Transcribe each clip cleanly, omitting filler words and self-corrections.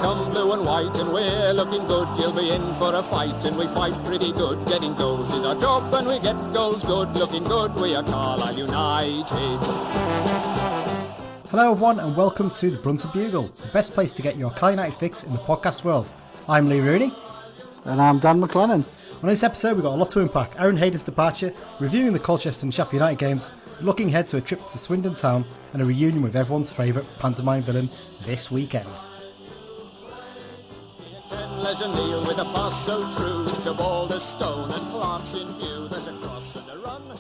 come blue and white and we're looking good. You'll be in for a fight and we fight pretty good. Getting goals is our job and we get goals good. Looking good, we are Carlisle United. Hello everyone and welcome to the Brunton Bugle, the best place to get your Carlisle United fix in the podcast world. I'm Lee Rooney. And I'm Dan McLennan. On this episode we've got a lot to unpack. Aaron Hayden's departure, reviewing the Colchester and Sheffield United games, looking ahead to a trip to Swindon Town and a reunion with everyone's favourite pantomime villain this weekend. With a pass so true to Boulder Stone and Clark's in view. There's a cross and a run.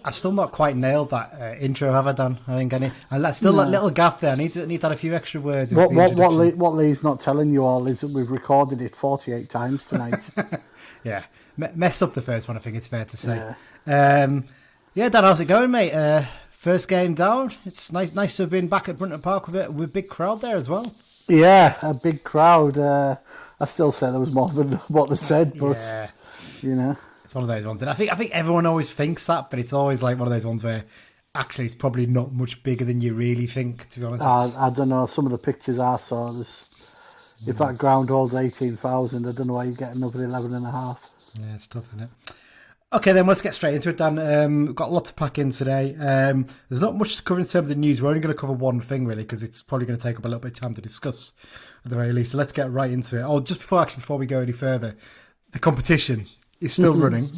I've still not quite nailed that intro, have I done? I think that's still that little gap there. I need to add a few extra words. What Lee's not telling you all is that we've recorded it 48 times tonight. Yeah, messed up the first one, I think it's fair to say. Yeah, Dan, how's it going, mate? First game down. It's nice to have been back at Brunton Park with a big crowd there as well. Yeah, a big crowd. I still say there was more than what they said, but you know, it's one of those ones. And I think everyone always thinks that, but it's always like one of those ones where actually it's probably not much bigger than you really think. To be honest, I don't know. Some of the pictures I saw, if that ground holds 18,000, I don't know why you get another 11.5. Yeah, it's tough, isn't it? Okay, then let's get straight into it, Dan. We've got a lot to pack in today. There's not much to cover in terms of news. We're only going to cover one thing, really, because it's probably going to take up a little bit of time to discuss at the very least. So let's get right into it. Oh, just before we go any further, the competition is still running.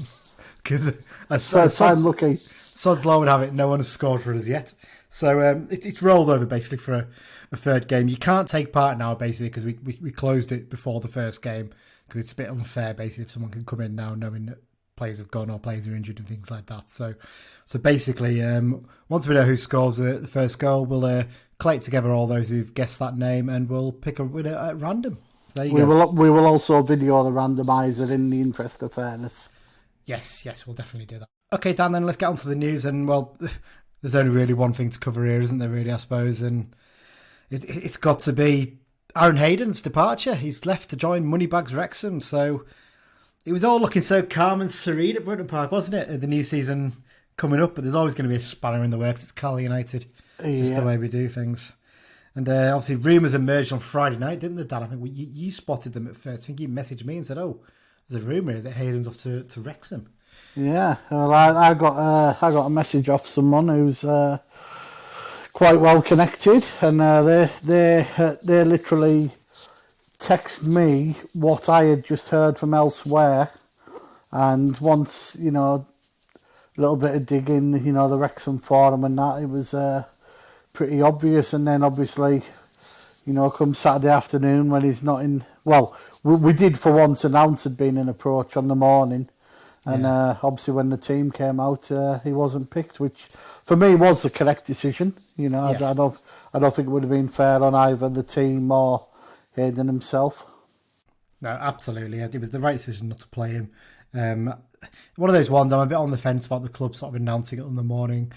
Because Sod's Law would have it, no one has scored for us yet. So it's rolled over, basically, for a third game. You can't take part now, basically, because we closed it before the first game, because it's a bit unfair, basically, if someone can come in now knowing that players have gone or players are injured and things like that. So basically, once we know who scores the first goal, we'll collate together all those who've guessed that name and we'll pick a winner at random. There you go. We will also video the randomiser in the interest of fairness. Yes, we'll definitely do that. Okay, Dan, then let's get on to the news. And, well, there's only really one thing to cover here, isn't there, really, I suppose? And it's got to be Aaron Hayden's departure. He's left to join Moneybags Wrexham, so it was all looking so calm and serene at Brunton Park, wasn't it? The new season coming up, but there's always going to be a spanner in the works. It's Carlisle United. Just the way we do things. And obviously rumours emerged on Friday night, didn't they, Dan? I think you spotted them at first. I think you messaged me and said, "Oh, there's a rumour that Hayden's off to Wrexham." Yeah, well, I got a message off someone who's quite well connected, and they literally text me what I had just heard from elsewhere, and once, you know, a little bit of digging, you know, the Wrexham forum and that, it was pretty obvious. And then obviously, you know, come Saturday afternoon when he's not in, well, we did for once announce had been an approach on the morning, and obviously when the team came out, he wasn't picked, which for me was the correct decision. You know, I don't think it would have been fair on either the team or Hayden himself. No, absolutely. It was the right decision not to play him. One of those ones, I'm a bit on the fence about the club sort of announcing it on the morning.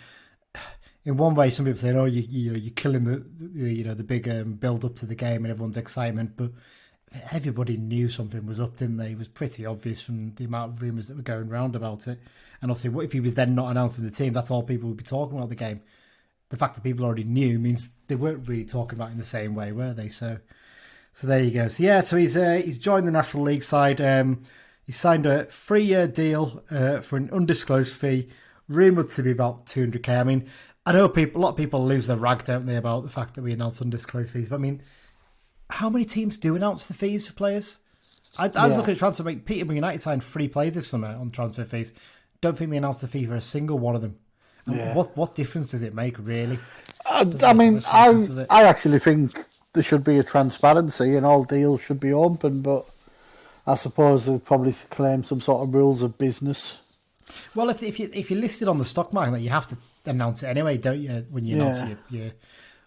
In one way, some people say, "Oh, you're killing the big build up to the game and everyone's excitement," but everybody knew something was up, didn't they? It was pretty obvious from the amount of rumours that were going round about it. And obviously, what if he was then not announcing the team? That's all people would be talking about the game. The fact that people already knew means they weren't really talking about it in the same way, were they? So there you go. So he's joined the National League side. He signed a 3-year deal for an undisclosed fee, rumoured to be about 200k. I mean, I know a lot of people lose their rag, don't they, about the fact that we announce undisclosed fees. But I mean, how many teams do announce the fees for players? I was looking at transfer. Peterborough United signed 3 players this summer on transfer fees. Don't think they announced the fee for a single one of them. Yeah. What difference does it make, really? I actually think there should be a transparency and all deals should be open, but I suppose they'd probably claim some sort of rules of business. Well, if you're listed on the stock market, you have to announce it anyway, don't you? When you announce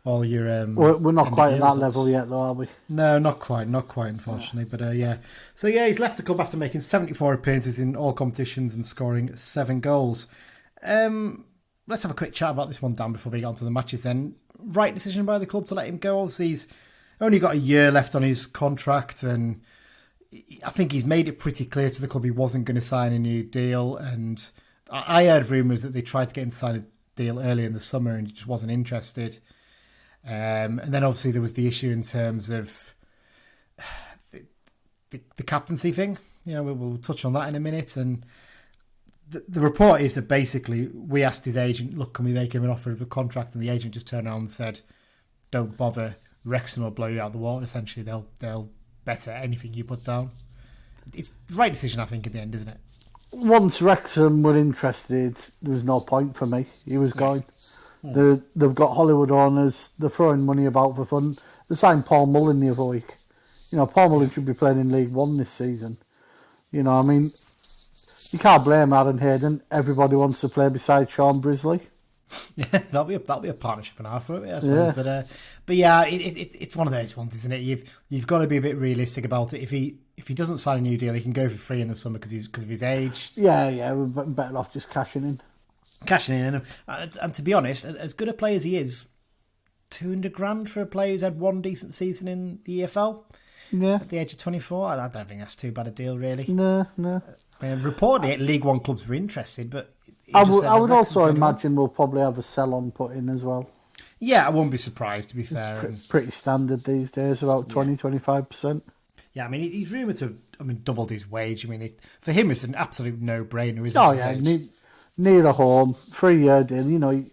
all your we're not quite at that level yet, though, are we? No, not quite, unfortunately. But so he's left the club after making 74 appearances in all competitions and scoring 7 goals. Let's have a quick chat about this one, Dan, before we get on to the matches. Then, right decision by the club to let him go. Obviously, he's only got a year left on his contract, and I think he's made it pretty clear to the club he wasn't going to sign a new deal. And I heard rumours that they tried to get him to sign a deal early in the summer and he just wasn't interested. And then obviously there was the issue in terms of the captaincy thing. We'll touch on that in a minute. And the report is that basically we asked his agent, look, can we make him an offer of a contract? And the agent just turned around and said, don't bother. Wrexham will blow you out of the water. Essentially, they'll better anything you put down. It's the right decision, I think, in the end, isn't it? Once Wrexham were interested, there was no point for me. He was going. They've got Hollywood owners. They're throwing money about for fun. They signed Paul Mullen the other week. Paul Mullen should be playing in League One this season. You can't blame Aaron Hayden. Everybody wants to play beside Sean Brisley. Yeah, that'll be a partnership and a half for it, I suppose. Yeah. But yeah, it's one of those ones, isn't it? You've got to be a bit realistic about it. If he doesn't sign a new deal, he can go for free in the summer because of his age. Yeah, we're better off just cashing in. And to be honest, as good a player as he is, $200,000 for a player who's had one decent season in the EFL. Yeah, at the age of 24, I don't think that's too bad a deal, really. No. Reportedly, League One clubs were interested, but I would also imagine we'll probably have a sell-on put in as well. Yeah, I wouldn't be surprised, to be fair. It's pretty standard these days, about 20-25%. Yeah, I mean, he's rumoured to have doubled his wage. I mean, for him, it's an absolute no-brainer, isn't it? Oh, yeah, near a home, 3-year deal,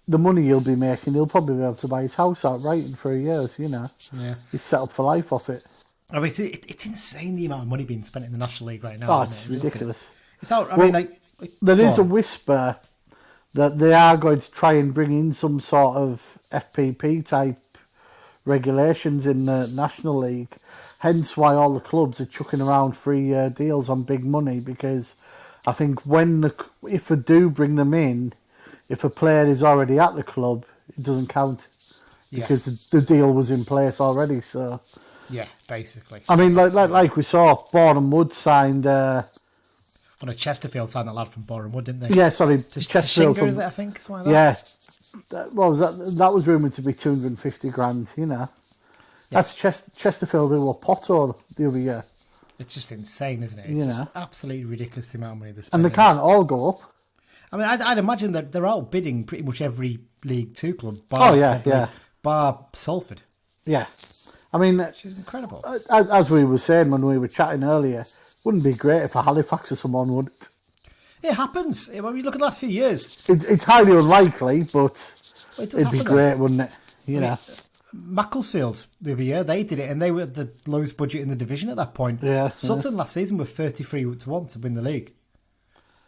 the money he'll be making, he'll probably be able to buy his house outright in 3 years, Yeah. He's set up for life off it. I mean, it's insane the amount of money being spent in the National League right now. Oh, it's ridiculous. There is a whisper that they are going to try and bring in some sort of FPP type regulations in the National League. Hence why all the clubs are chucking around 3-year deals on big money, because I think if they do bring them in, if a player is already at the club, it doesn't count because the deal was in place already. So yeah, basically. I mean, like we saw, Boreham Wood signed. Chesterfield signed that lad from Boreham Wood, didn't they? Yeah, sorry, Chesterfield. Is it, I think? Something like that. Yeah, that was rumoured to be $250,000. That's Chesterfield who were Potter the other year. It's just insane, isn't it? It's just absolutely ridiculous the amount of money they're spending. And they can't all go up. I mean, I'd imagine that they're outbidding pretty much every League Two club. Bar Salford. Yeah. I mean, which is incredible. As we were saying when we were chatting earlier, wouldn't it be great if a Halifax or someone would? It happens. I mean, look at the last few years. It's highly unlikely, but it'd be great, wouldn't it? Macclesfield the other year, they did it, and they were the lowest budget in the division at that point. Yeah. Sutton last season were 33-1 to win the league.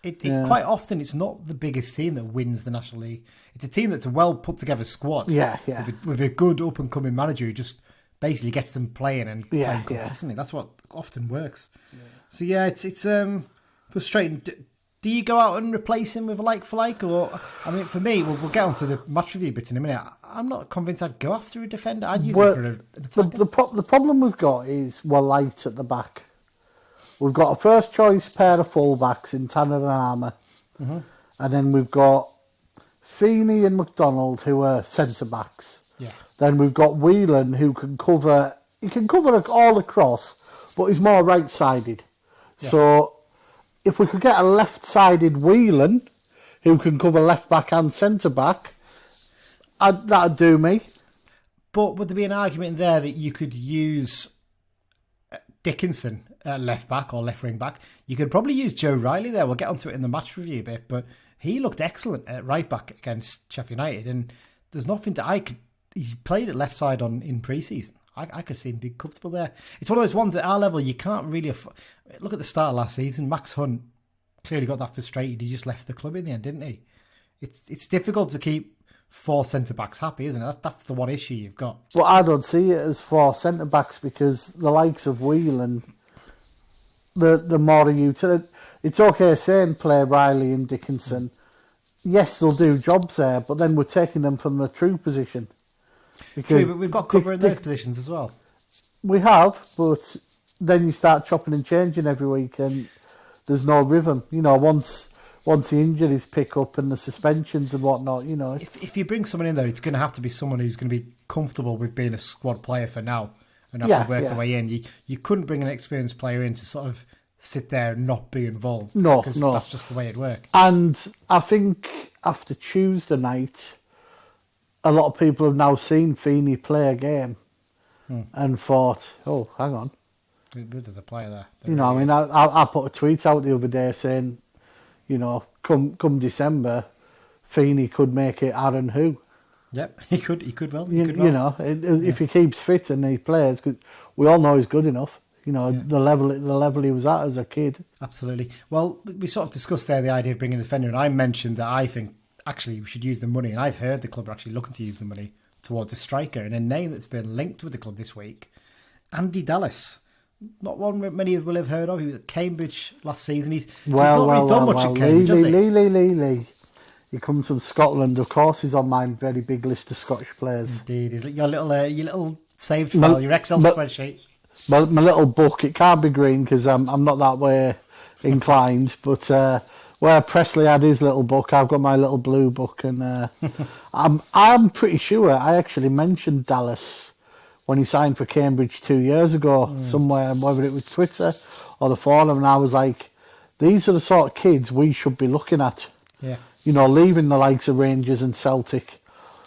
Quite often, it's not the biggest team that wins the National League. It's a team that's a well put together squad. Yeah. With a good up and coming manager who just basically gets them playing and playing consistently. That's what often works. Yeah. So yeah, it's frustrating. Do you go out and replace him with a like for like, or I mean, for me, we'll get onto the match review bit in a minute. I'm not convinced I'd go after a defender. I'd use him for an attacker. The problem we've got is we're light at the back. We've got a first choice pair of fullbacks in Tanner and Armour, and then we've got Feeney and McDonald who are centre backs. Yeah. Then we've got Whelan who can cover. He can cover all across, but he's more right sided. Yeah. So if we could get a left sided Whelan who can cover left back and centre back, that'd do me. But would there be an argument there that you could use Dickinson at left back or left wing back? You could probably use Joe Riley there. We'll get onto it in the match review bit, but he looked excellent at right back against Sheffield United, and there's nothing that he's played at left side in pre-season. I could see him be comfortable there. It's one of those ones at our level you can't really look at the start of last season. Max Hunt clearly got that frustrated. He just left the club in the end, didn't he? It's difficult to keep 4 centre backs happy, isn't it? That's the one issue you've got. Well, I don't see it as 4 centre backs because the likes of Whelan, the more utility. It's okay saying play Riley and Dickinson. Yes, they'll do jobs there, but then we're taking them from the true position. Because we've got cover in those positions as well. We have, but then you start chopping and changing every week, and there's no rhythm. Once the injuries pick up and the suspensions and whatnot, If you bring someone in though, it's going to have to be someone who's going to be comfortable with being a squad player for now and have to work their way in. You couldn't bring an experienced player in to sort of sit there and not be involved. No, because that's just the way it works. And I think after Tuesday night, a lot of people have now seen Feeney play a game and thought, oh, hang on. There's a player there. You know, I mean, I put a tweet out the other day saying, you know, come December, Feeney could make it Aaron who. Yep, he could well. You know, if he keeps fit and he plays, cause we all know he's good enough. You know, the level he was at as a kid. Absolutely. Well, we sort of discussed there the idea of bringing a defender, and I mentioned that I think actually we should use the money, and I've heard the club are actually looking to use the money towards a striker, and a name that's been linked with the club this week, Andy Dallas. Not one that many will have heard of. He was at Cambridge last season. He's not really done much at Cambridge, has he? Lee. He comes from Scotland. Of course, he's on my very big list of Scottish players. Indeed. He's your little saved file, your Excel spreadsheet. My little book, it can't be green because I'm not that way inclined, but where Presley had his little book, I've got my little blue book, and I'm pretty sure I actually mentioned Dallas when he signed for Cambridge 2 years ago, somewhere, whether it was Twitter or the forum, and I was like, these are the sort of kids we should be looking at. Yeah. You know, leaving the likes of Rangers and Celtic.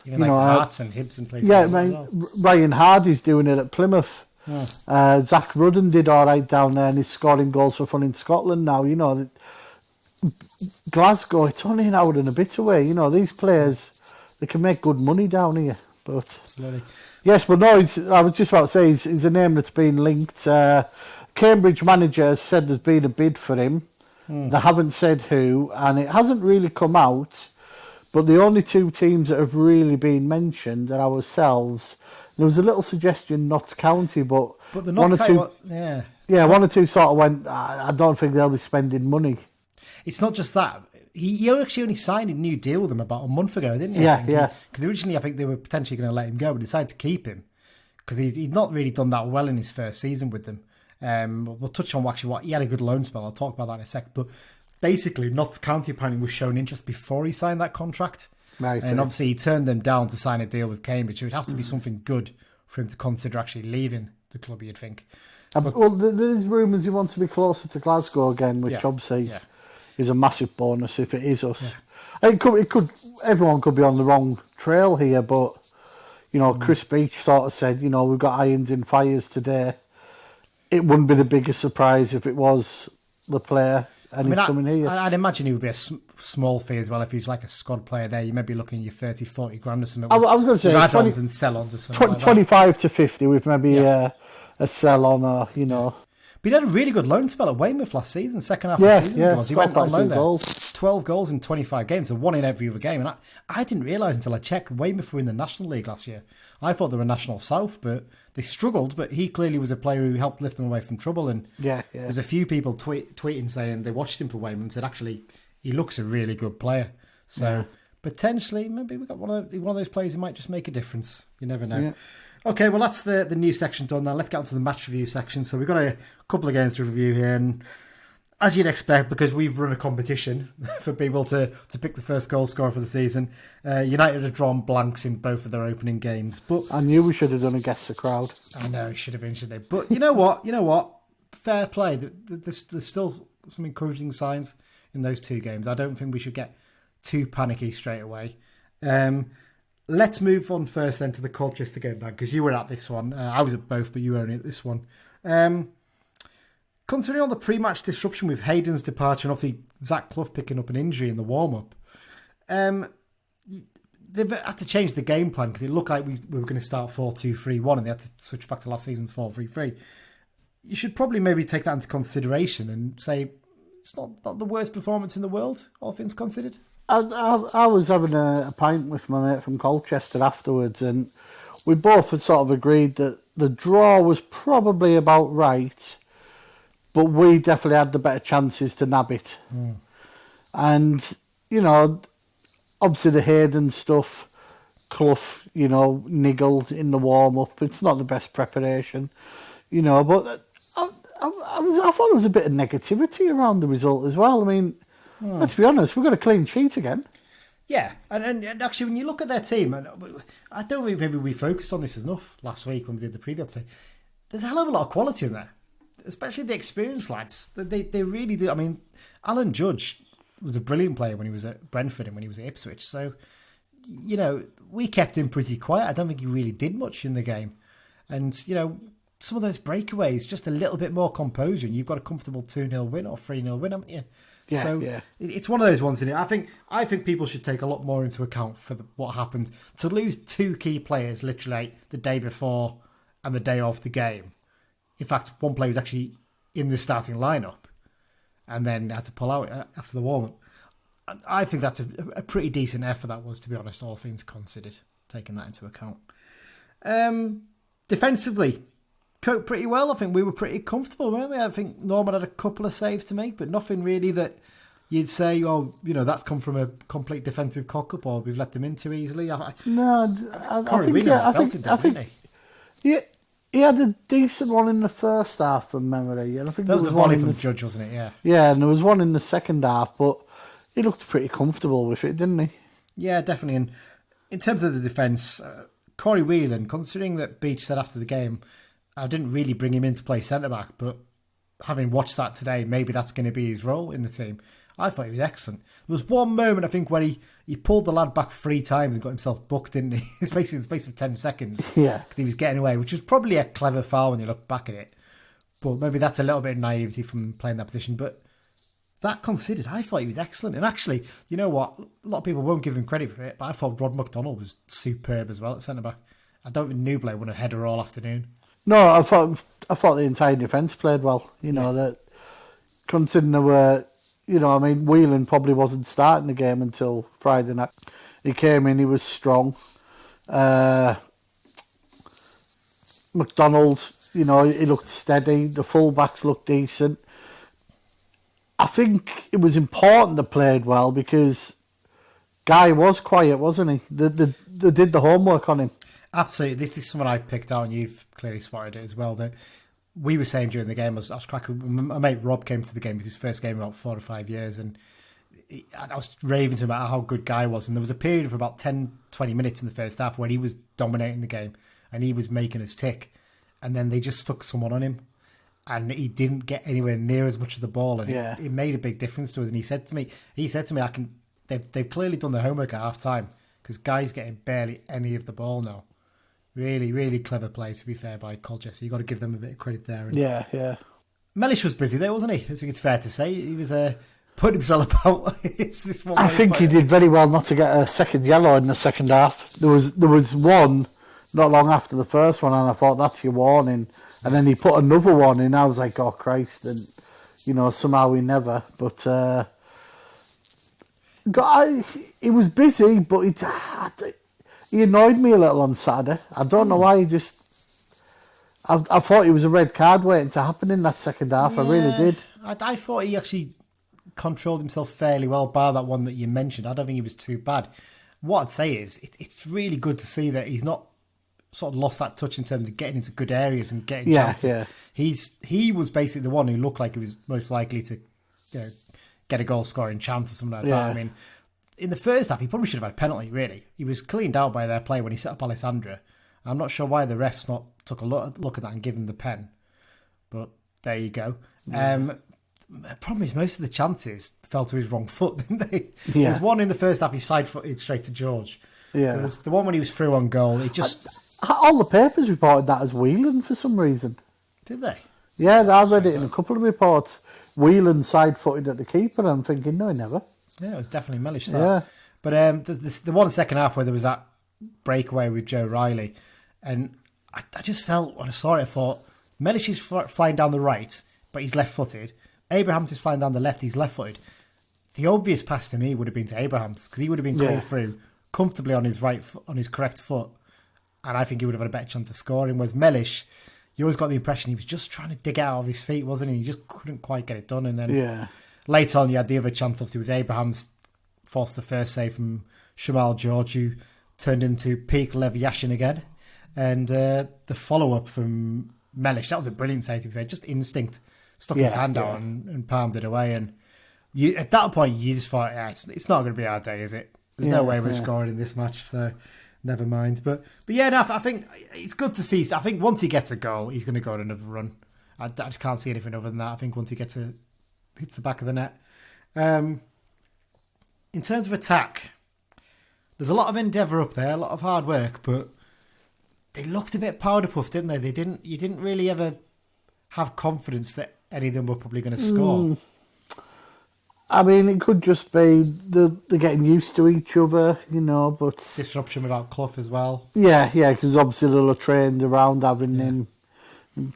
You know, Hearts and Hibs and places. Yeah, Ryan Hardy's doing it at Plymouth. Zach Rudden did all right down there, and he's scoring goals for fun in Scotland now. You know, Glasgow, it's only an hour and a bit away. You know, these players, they can make good money down here. But absolutely. Yes, but no, I was just about to say he's a name that's been linked. Cambridge manager has said there's been a bid for him. They haven't said who, and it hasn't really come out. But the only two teams that have really been mentioned are ourselves. There was a little suggestion Notts County, but the Notts County, one or two sort of went, I don't think they'll be spending money. It's not just that. He actually only signed a new deal with them about a month ago, didn't he? Yeah. Because originally I think they were potentially going to let him go, but decided to keep him because he'd not really done that well in his first season with them. We'll touch on actually what he had a good loan spell. I'll talk about that in a sec. But basically, Notts County apparently was shown interest before he signed that contract. Right, and obviously he turned them down to sign a deal with Cambridge. So it would have to be something good for him to consider actually leaving the club, you'd think. Well, there's rumours he wants to be closer to Glasgow again, which obviously is a massive bonus if it is us. Yeah. It could. Everyone could be on the wrong trail here, but you know, Chris Beach sort of said, you know, we've got irons in fires today. It wouldn't be the biggest surprise if it was the player and he's coming here. I'd imagine he would be a small fee as well if he's like a squad player there. You may be looking at your 30, 40 grand or something. I was going to say add-ons and sell-ons or something like 25 to 50 with maybe a sell-on or, you know. But he had a really good loan spell at Weymouth last season, second half of the season. Yeah, he went on loan there. 12 goals in 25 games, so one in every other game. And I didn't realise until I checked, Weymouth were in the National League last year. I thought they were National South, but they struggled. But he clearly was a player who helped lift them away from trouble. And there's a few people tweeting saying they watched him for Weymouth and said, actually, he looks a really good player. So potentially, maybe we've got one of those players who might just make a difference. You never know. Yeah. Okay, well, that's the news section done now. Let's get on to the match review section. So we've got a couple of games to review here. And as you'd expect, because we've run a competition for people to pick the first goal scorer for the season, United have drawn blanks in both of their opening games. But I knew we should have done a guess the crowd. I know, should have been, shouldn't they? But you know what? Fair play. There's still some encouraging signs in those two games. I don't think we should get too panicky straight away. Let's move on first then to the Colchester game, Dan, because you were at this one. I was at both, but you were only at this one. Considering all the pre-match disruption with Hayden's departure and obviously Zach Clough picking up an injury in the warm-up, they've had to change the game plan because it looked like we were going to start 4-2-3-1 and they had to switch back to last season's 4-3-3. You should probably maybe take that into consideration and say it's not the worst performance in the world, all things considered. I was having a pint with my mate from Colchester afterwards, and we both had sort of agreed that the draw was probably about right, but we definitely had the better chances to nab it. And, you know, obviously the Hayden stuff, Clough, you know, niggled in the warm-up. It's not the best preparation, you know, but I thought there was a bit of negativity around the result as well. I mean, let's be honest, we've got a clean sheet again. Yeah, and actually, when you look at their team, and I don't think maybe we focused on this enough last week when we did the preview episode. There's a hell of a lot of quality in there, especially the experienced lads. They really do. I mean, Alan Judge was a brilliant player when he was at Brentford and when he was at Ipswich. So, you know, we kept him pretty quiet. I don't think he really did much in the game. And, you know, some of those breakaways, just a little bit more composure, and you've got a comfortable 2-0 win or 3-0 win, haven't you? Yeah, so yeah. It's one of those ones, isn't it? I think people should take a lot more into account for what happened. To lose 2 key players literally the day before and the day of the game. In fact, one player was actually in the starting lineup and then had to pull out after the warm-up. I think that's a pretty decent effort, that was, to be honest, all things considered, taking that into account. Defensively, coped pretty well. I think we were pretty comfortable, weren't we? I think Norman had a couple of saves to make, but nothing really that you'd say, oh, that's come from a complete defensive cock-up, or we've let them in too easily. I think he had a decent one in the first half from memory, and I think that there was a volley from Judge, wasn't it? Yeah. Yeah, and there was one in the second half, but he looked pretty comfortable with it, didn't he? Yeah, definitely. And in terms of the defence, Corey Whelan, considering that Beach said after the game, I didn't really bring him in to play centre-back, but having watched that today, maybe that's going to be his role in the team. I thought he was excellent. There was one moment, I think, where he pulled the lad back 3 times and got himself booked, didn't he? It's basically in the space of 10 seconds. Yeah. Because he was getting away, which was probably a clever foul when you look back at it. But maybe that's a little bit of naivety from playing that position. But that considered, I thought he was excellent. And actually, you know what? A lot of people won't give him credit for it, but I thought Rod McDonald was superb as well at centre-back. I don't think Newblay won a header all afternoon. No, I thought the entire defence played well. That considering there were, Whelan probably wasn't starting the game until Friday night. He came in, he was strong. McDonald, he looked steady. The full-backs looked decent. I think it was important they played well because Guy was quiet, wasn't he? They did the homework on him. Absolutely. This is something I've picked out, and you've clearly spotted it as well, that we were saying during the game, I was cracking. My mate Rob came to the game, it was his first game in about 4 or 5 years, and I was raving to him about how good Guy was. And there was a period of about 10, 20 minutes in the first half where he was dominating the game and he was making us tick. And then they just stuck someone on him and he didn't get anywhere near as much of the ball. And it made a big difference to us. And he said to me, they've clearly done the homework at half time because Guy's getting barely any of the ball now. Really, really clever play, to be fair, by Colchester. You've got to give them a bit of credit there. And yeah. Mellish was busy there, wasn't he? I think it's fair to say. He was putting himself about. I think he did very well not to get a second yellow in the second half. There was one not long after the first one, and I thought, that's your warning. And then he put another one in. I was like, oh, Christ. And, somehow he never. But he was busy, but he annoyed me a little on Saturday. I don't know why. I thought it was a red card waiting to happen in that second half. Yeah, I really did. I thought he actually controlled himself fairly well, bar that one that you mentioned. I don't think he was too bad. What I'd say is it's really good to see that he's not sort of lost that touch in terms of getting into good areas and getting chances. Yeah. He was basically the one who looked like he was most likely to get a goal scoring chance or something like that. I mean, in the first half, he probably should have had a penalty, really. He was cleaned out by their play when he set up Alessandra. I'm not sure why the refs not took a look at that and given the pen. But there you go. The problem is most of the chances fell to his wrong foot, didn't they? Yeah. There's one in the first half, he side-footed straight to George. Yeah. There was the one when he was through on goal. It just... all the papers reported that as Whelan for some reason. Did they? Yeah, I read it in a couple of reports. Whelan side-footed at the keeper, and I'm thinking, no, he never. Yeah, it was definitely Mellish. Yeah. But the one second half where there was that breakaway with Joe Riley, and I just felt, when I saw it, I thought, Mellish is flying down the right, but he's left-footed. Abrahams is flying down the left, he's left-footed. The obvious pass to me would have been to Abrahams, because he would have been going through comfortably on his on his correct foot, and I think he would have had a better chance of scoring. Whereas Mellish, you always got the impression he was just trying to dig out of his feet, wasn't he? He just couldn't quite get it done, and then later on you had the other chance, obviously, with Abrahams forced the first save from Shamal George, who turned into peak Lev Yashin again, and the follow-up from Mellish, that was a brilliant save, to be fair, just instinct. Stuck his hand out and palmed it away. And at that point, you just thought, it's not going to be our day, is it? There's no way we're scoring in this match, so never mind. But I think it's good to see. I think once he gets a goal, he's going to go on another run. I just can't see anything other than that. I think once he hits the back of the net. In terms of attack, there's a lot of endeavour up there, a lot of hard work, but they looked a bit powder puff, didn't they? You didn't really ever have confidence that any of them were probably going to score. I mean, it could just be they're getting used to each other, but... Disruption without Clough as well. Yeah, because obviously they'll have trained around having him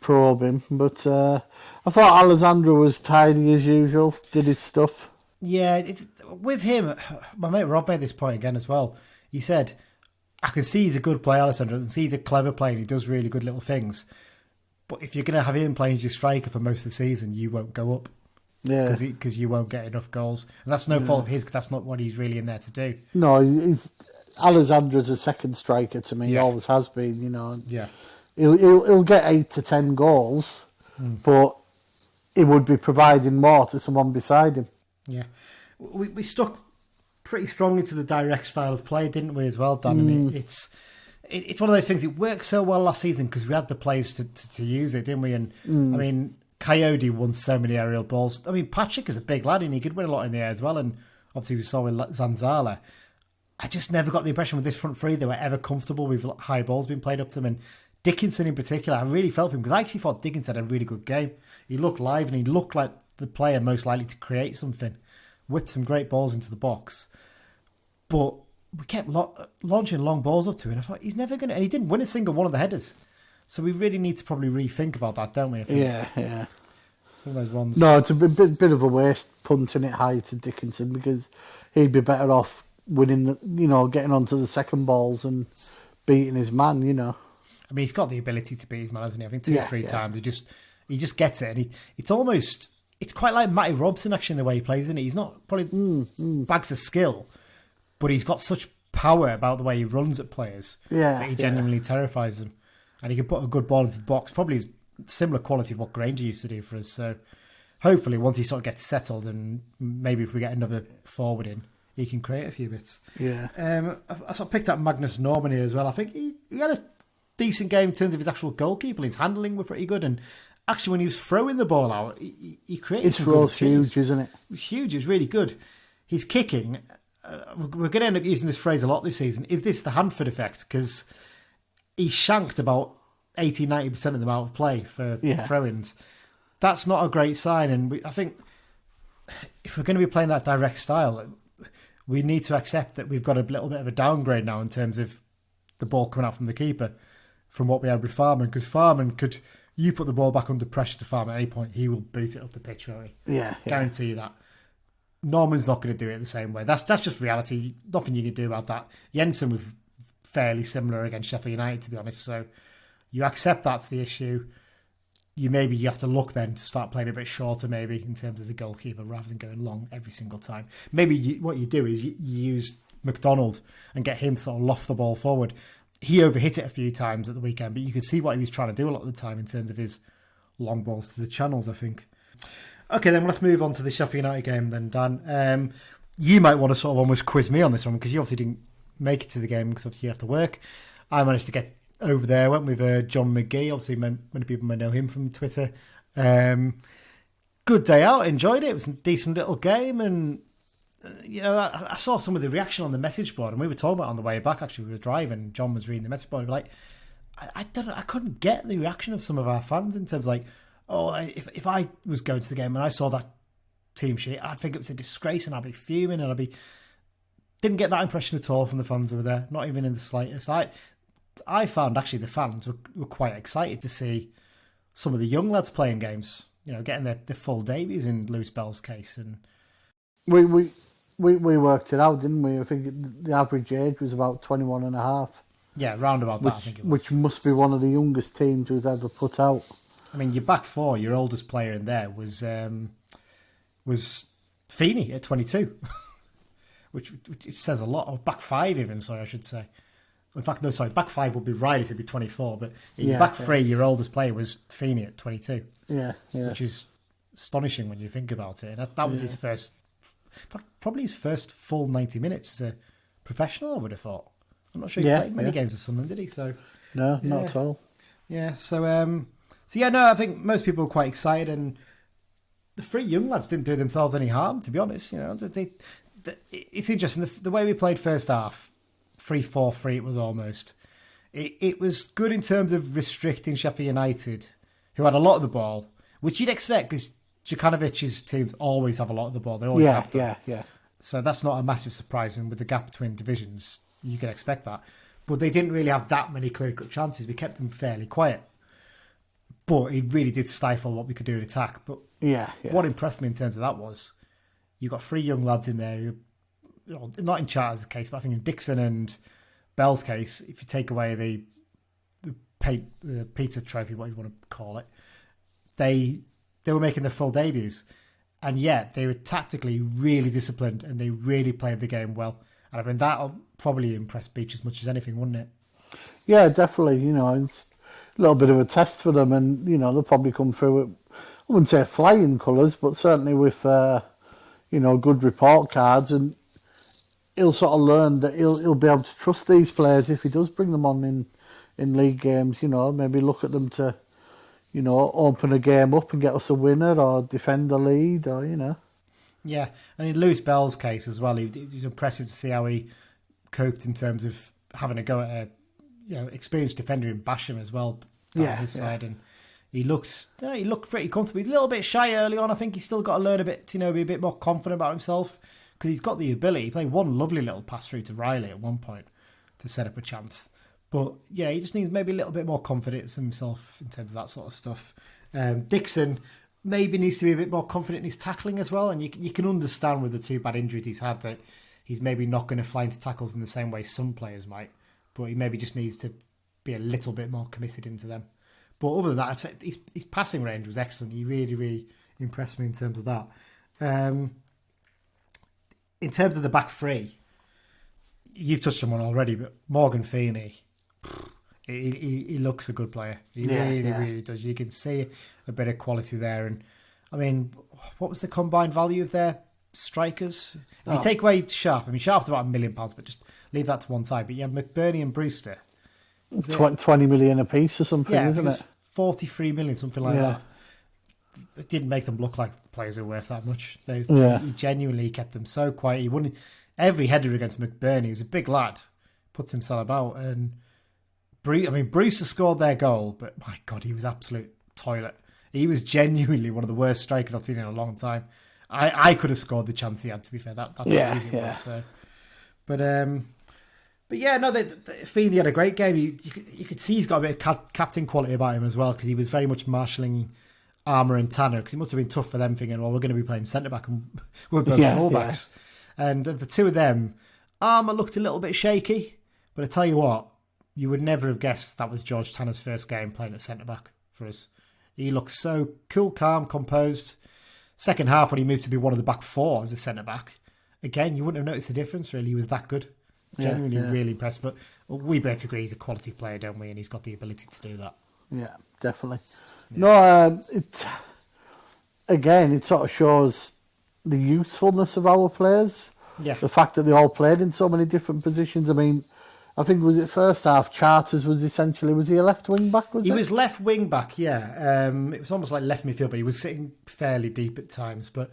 probe him. But I thought Alessandro was tidy as usual, did his stuff. Yeah, it's with him, my mate Rob made this point again as well. He said, I can see he's a good player, Alessandro, and see he's a clever player and he does really good little things. But if you're going to have him playing as your striker for most of the season, you won't go up. Yeah. Because you won't get enough goals. And that's no fault of his, because that's not what he's really in there to do. No, Alessandro's a second striker to me. He always has been, Yeah. He'll get 8 to 10 goals, but he would be providing more to someone beside him. Yeah. We stuck pretty strongly to the direct style of play, didn't we, as well, Dan? And it's one of those things, it worked so well last season because we had the players to use it, didn't we? And, I mean... Coyote won so many aerial balls. I mean, Patrick is a big lad and he could win a lot in the air as well. And obviously we saw with Zanzala. I just never got the impression with this front three they were ever comfortable with high balls being played up to them. And Dickinson in particular, I really felt for him because I actually thought Dickinson had a really good game. He looked live and he looked like the player most likely to create something. Whipped some great balls into the box. But we kept launching long balls up to him. I thought, he's never going to... And he didn't win a single one of the headers. So we really need to probably rethink about that, don't we? I think. Yeah. It's one of those ones. No, it's a bit of a waste punting it high to Dickinson because he'd be better off winning, getting onto the second balls and beating his man, I mean, he's got the ability to beat his man, hasn't he? I think 2 or 3 times. He just gets it. And it's quite like Matty Robson, actually, in the way he plays, isn't he? He's not probably bags of skill, but he's got such power about the way he runs at players that he genuinely terrifies them. And he can put a good ball into the box, probably similar quality of what Granger used to do for us. So hopefully once he sort of gets settled and maybe if we get another forward in, he can create a few bits. Yeah. I sort of picked up Magnus Norman here as well. I think he had a decent game in terms of his actual goalkeeping. His handling were pretty good. And actually when he was throwing the ball out, he created... His throw's huge, isn't it? It was huge. It was really good. His kicking, we're going to end up using this phrase a lot this season. Is this the Hanford effect? Because... he shanked about 80-90% of them out of play for throw-ins. That's not a great sign. And I think if we're going to be playing that direct style, we need to accept that we've got a little bit of a downgrade now in terms of the ball coming out from the keeper from what we had with Farman. Because Farman you put the ball back under pressure to Farman at any point, he will boot it up the pitch, won't he? Yeah. Guarantee you that. Norman's not going to do it the same way. That's just reality. Nothing you can do about that. Jensen was fairly similar against Sheffield United, to be honest. So you accept that's the issue. You have to look then to start playing a bit shorter, maybe in terms of the goalkeeper, rather than going long every single time. Maybe what you do is you use McDonald and get him to sort of loft the ball forward. He overhit it a few times at the weekend, but you could see what he was trying to do a lot of the time in terms of his long balls to the channels, I think. Okay, then let's move on to the Sheffield United game then, Dan. You might want to sort of almost quiz me on this one because you obviously didn't make it to the game because obviously you have to work. I managed to get over there. Went with John McGee. Obviously, many people may know him from Twitter. Good day out. Enjoyed it. It was a decent little game, and I saw some of the reaction on the message board, and we were talking about it on the way back. Actually, we were driving. John was reading the message board. We were like, I don't know. I couldn't get the reaction of some of our fans in terms of like, if I was going to the game and I saw that team sheet, I'd think it was a disgrace, and I'd be fuming, and didn't get that impression at all from the fans over there, not even in the slightest. I found actually the fans were quite excited to see some of the young lads playing games, getting their full debuts in Lewis Bell's case. And we worked it out, didn't we? I think the average age was about 21 and a half. Yeah, round about that, I think it was. Which must be one of the youngest teams we've ever put out. I mean, your back four, your oldest player in there was Feeney at 22. Which says a lot. Or back five even, sorry, I should say. In fact, no, sorry, back five would be Riley, to be 24. But back three, your oldest player was Feeney at 22. Yeah. Which is astonishing when you think about it. And that was his first, probably his first full 90 minutes as a professional, I would have thought. I'm not sure he played many games of Sunderland, did he? So no, not at all. Yeah, I think most people were quite excited, and the three young lads didn't do themselves any harm, to be honest. It's interesting, the way we played first half, 3-4-3 it was almost. It was good in terms of restricting Sheffield United, who had a lot of the ball, which you'd expect because Djukanovic's teams always have a lot of the ball. They always have to. Yeah. So that's not a massive surprise. And with the gap between divisions, you can expect that. But they didn't really have that many clear-cut chances. We kept them fairly quiet. But it really did stifle what we could do in attack. But what impressed me in terms of that was you got 3 young lads in there who, not in Charter's case, but I think in Dixon and Bell's case, if you take away the pizza trophy, what you want to call it, they were making their full debuts. And yet they were tactically really disciplined and they really played the game well. And I think that'll probably impress Beach as much as anything, wouldn't it? Yeah, definitely. It's a little bit of a test for them, and they'll probably come through with, I wouldn't say flying colours, but certainly with good report cards, and he'll sort of learn that he'll be able to trust these players if he does bring them on in league games. Maybe look at them to open a game up and get us a winner or defend the lead, or Yeah, and in Lewis Bell's case as well, it was impressive to see how he coped in terms of having a go at a experienced defender in Basham as well on his side, and he looked pretty comfortable. He's a little bit shy early on. I think he's still got to learn a bit to be a bit more confident about himself because he's got the ability. He played one lovely little pass through to Riley at one point to set up a chance, but he just needs maybe a little bit more confidence in himself in terms of that sort of stuff. Dixon maybe needs to be a bit more confident in his tackling as well, and you can understand with the 2 bad injuries he's had that he's maybe not going to fly into tackles in the same way some players might, but he maybe just needs to be a little bit more committed into them. But other than that, I'd say his passing range was excellent. He really, really impressed me in terms of that. In terms of the back 3, you've touched on one already, but Morgan Feeney, he looks a good player. He really does. You can see a bit of quality there. And I mean, what was the combined value of their strikers? If you take away Sharp, Sharp's about £1 million, but just leave that to one side. But you have McBurney and Brewster. 20 million a piece or something, isn't it? 43 million, something like that. It didn't make them look like players who were worth that much. He genuinely kept them so quiet. He won every header against McBurney. He was a big lad, puts himself about. And Brewster scored their goal, but my God, he was absolute toilet. He was genuinely one of the worst strikers I've seen in a long time. I could have scored the chance he had, to be fair. That's how easy it was. So. But yeah, no, Feeney had a great game. You could see he's got a bit of captain quality about him as well, because he was very much marshalling Armour and Tanner, because it must have been tough for them thinking, well, we're going to be playing centre-back and we're both full-backs. Yeah. And of the 2 of them, Armour looked a little bit shaky, but I tell you what, you would never have guessed that was George Tanner's first game playing at centre-back for us. He looked so cool, calm, composed. Second half, when he moved to be one of the back 4 as a centre-back, again, you wouldn't have noticed the difference, really. He was that good. Genuinely really impressed, but we both agree he's a quality player, don't we? And he's got the ability to do that. Yeah, definitely. Yeah. No, it sort of shows the usefulness of our players. Yeah. The fact that they all played in so many different positions. I mean, I think was it first half, Charters was he a left wing back? He was left wing back, yeah. It was almost like left midfield, but he was sitting fairly deep at times. But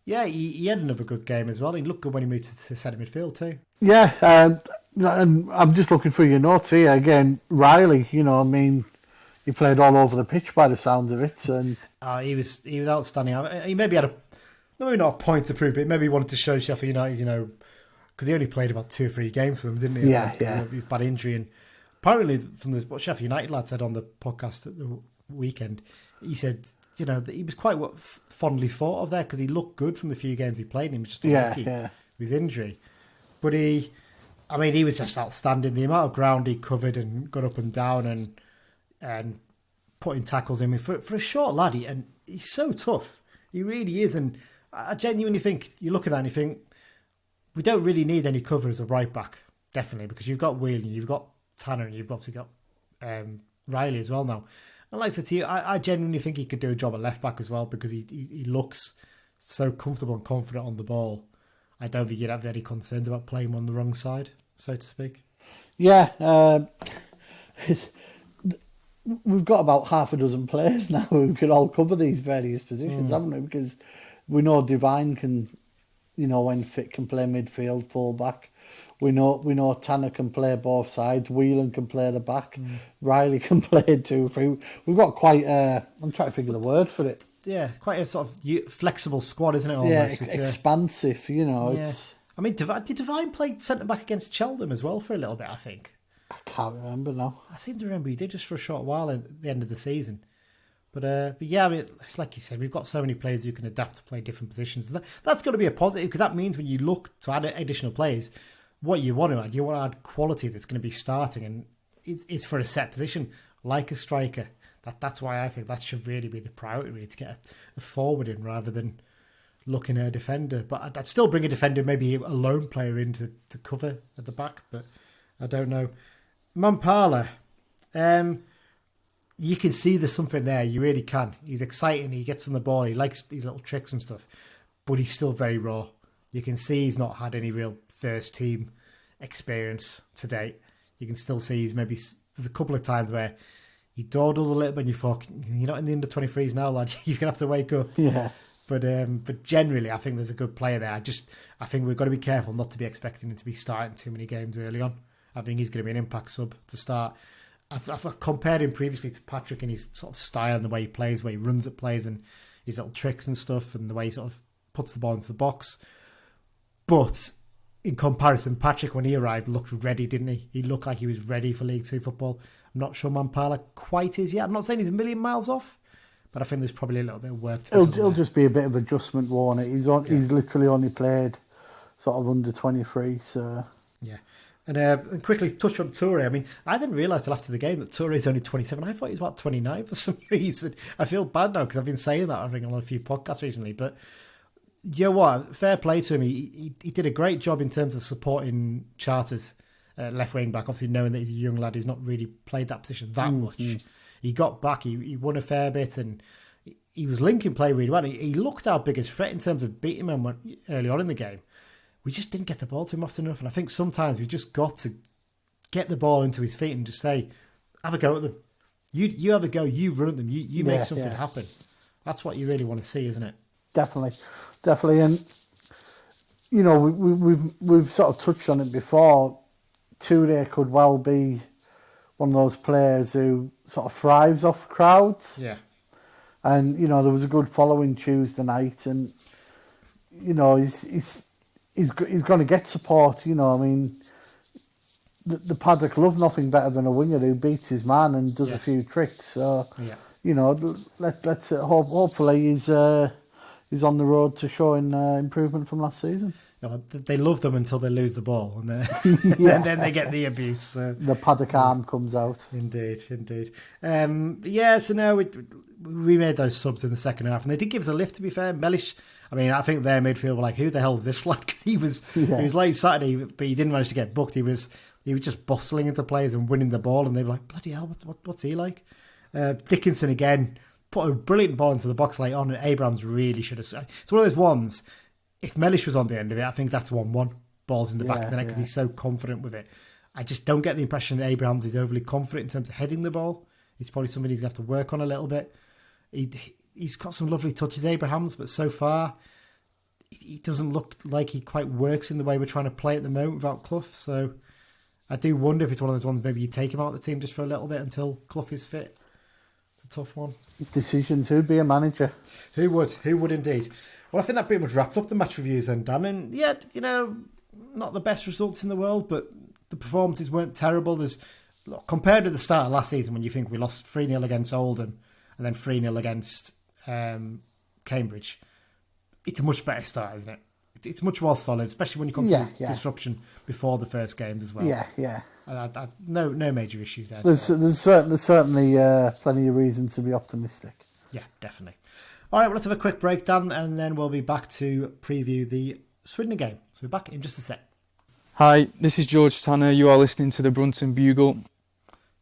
yeah, he had another good game as well. He looked good when he moved to centre midfield too. Yeah, and I'm just looking through your notes here again. Riley, he played all over the pitch by the sounds of it, and he was outstanding. He maybe had maybe not a point to prove, but maybe he wanted to show Sheffield United, because he only played about 2 or 3 games for them, didn't he? Yeah. His bad injury, and apparently from what Sheffield United lad said on the podcast at the weekend, he said that he was quite fondly thought of there because he looked good from the few games he played, and he was just unlucky with his injury. But he was just outstanding. The amount of ground he covered and got up and down and putting tackles in. For a short lad, and he's so tough. He really is. And I genuinely think, you look at that and you think, we don't really need any cover as a right back, definitely, because you've got Whelan, you've got Tanner, and you've obviously got Riley as well now. And like I said to you, I genuinely think he could do a job at left back as well, because he looks so comfortable and confident on the ball. I don't think you'd have any concerns about playing him on the wrong side, so to speak. Yeah, we've got about half a dozen players now who can all cover these various positions, haven't we? Because we know Divine can, when fit, can play midfield, full back. We know Tanner can play both sides. Whelan can play the back. Riley can play 2-3. We've got quite I'm trying to figure the word for it. Yeah, quite a sort of flexible squad, isn't it? Almost? Yeah, expansive. You know, yeah. I mean, did Devine play centre back against Cheltenham as well for a little bit? I think. I can't remember now. I seem to remember he did just for a short while at the end of the season. But yeah, I mean, it's like you said, we've got so many players who can adapt to play different positions. That's got to be a positive, because that means when you look to add additional players, what you want to add quality that's going to be starting, and it's for a set position, like a striker. That's why I think that should really be the priority, really, to get a forward in rather than looking at a defender. But I'd still bring a defender, maybe a lone player in to cover at the back, but I don't know. Mampala, you can see there's something there. You really can. He's exciting. He gets on the ball. He likes these little tricks and stuff. But he's still very raw. You can see he's not had any real first team experience to date. You can still see there's a couple of times where he dawdled a little bit and you thought, you're not in the under 23s now, lad. You're going to have to wake up. Yeah. But generally, I think there's a good player there. I think we've got to be careful not to be expecting him to be starting too many games early on. I think he's going to be an impact sub to start. I've compared him previously to Patrick in his sort of style and the way he plays, the way he runs at plays and his little tricks and stuff, and the way he sort of puts the ball into the box. But in comparison, Patrick, when he arrived, looked ready, didn't he? He looked like he was ready for League Two football. I'm not sure Mampala quite is yet. I'm not saying he's a million miles off, but I think there's probably a little bit of work to do. It'll just be a bit of adjustment, won't it? He's literally only played sort of under 23, so... Yeah. And quickly touch on Toure. I mean, I didn't realise till after the game that Toure is only 27. I thought he was about 29 for some reason. I feel bad now because I've been saying that, I think, on a few podcasts recently. But you know what? Fair play to him. He did a great job in terms of supporting Charters, left wing back. Obviously, knowing that he's a young lad who's not really played that position that much. He got back. He won a fair bit, and he was linking play really well. He looked our biggest threat in terms of beating him early on in the game. We just didn't get the ball to him often enough. And I think sometimes we just got to get the ball into his feet and just say, have a go at them. You have a go, you run at them, you make something happen. That's what you really want to see, isn't it? Definitely. And, you know, we've sort of touched on it before. Toure could well be one of those players who sort of thrives off crowds. Yeah. And, you know, there was a good following Tuesday night, and, you know, he's going to get support, you know. I mean, the Paddock love nothing better than a winger who beats his man and does a few tricks. So, you know, let's hopefully he's on the road to showing improvement from last season. They love them until they lose the ball, and then they get the abuse. So. The Paddock arm comes out. Indeed. So now we made those subs in the second half, and they did give us a lift, to be fair. Mellish, I mean, I think their midfield were like, who the hell's this lad? Because he was late Saturday, but he didn't manage to get booked. He was just bustling into players and winning the ball, and they were like, bloody hell, what's he like? Dickinson again put a brilliant ball into the box late on, and Abrams really should have. It's one of those ones. If Mellish was on the end of it, I think that's 1-1. Balls in the back of the net because he's so confident with it. I just don't get the impression that Abrams is overly confident in terms of heading the ball. It's probably something he's going to have to work on a little bit. He's got some lovely touches, Abrahams, but so far he doesn't look like he quite works in the way we're trying to play at the moment without Clough. So I do wonder if it's one of those ones maybe you take him out of the team just for a little bit until Clough is fit. It's a tough one. Decisions. Who'd be a manager? Who would indeed? Well, I think that pretty much wraps up the match reviews then, Dan. And yeah, you know, not the best results in the world, but the performances weren't terrible. Compared to the start of last season when you think we lost 3-0 against Oldham and then 3-0 against Cambridge, it's a much better start, isn't it? It's much more solid, especially when you consider disruption before the first games as well. Yeah. No major issues there. There's certainly plenty of reason to be optimistic. Yeah, definitely. All right, well, let's have a quick breakdown and then we'll be back to preview the Swindon game. So we're back in just a sec. Hi, this is George Tanner. You are listening to the Brunton Bugle.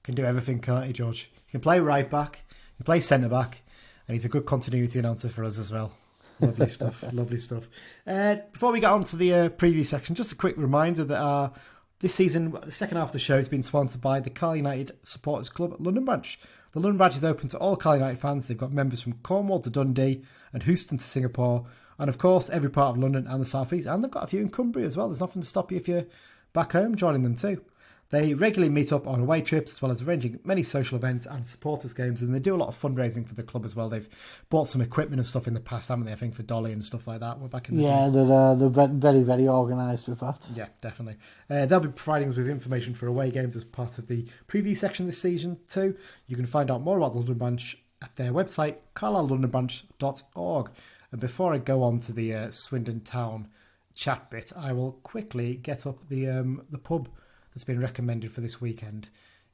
Can do everything, can't he, George? He can play right back, he can play centre back, and he's a good continuity announcer for us as well. Lovely stuff, lovely stuff. Before we get on to the preview section, just a quick reminder that this season, the second half of the show has been sponsored by the Carl United Supporters Club at London Branch. The London Branch is open to all Carl United fans. They've got members from Cornwall to Dundee and Houston to Singapore. And of course, every part of London and the South East. And they've got a few in Cumbria as well. There's nothing to stop you if you're back home joining them too. They regularly meet up on away trips as well as arranging many social events and supporters games, and they do a lot of fundraising for the club as well. They've bought some equipment and stuff in the past, haven't they? I think for Dolly and stuff like that. We're back in the day. They're very, very organised with that. Yeah, definitely. They'll be providing us with information for away games as part of the preview section this season too. You can find out more about the London branch at their website, carlisle-londonbranch.org. And before I go on to the Swindon Town chat bit, I will quickly get up the pub that's been recommended for this weekend.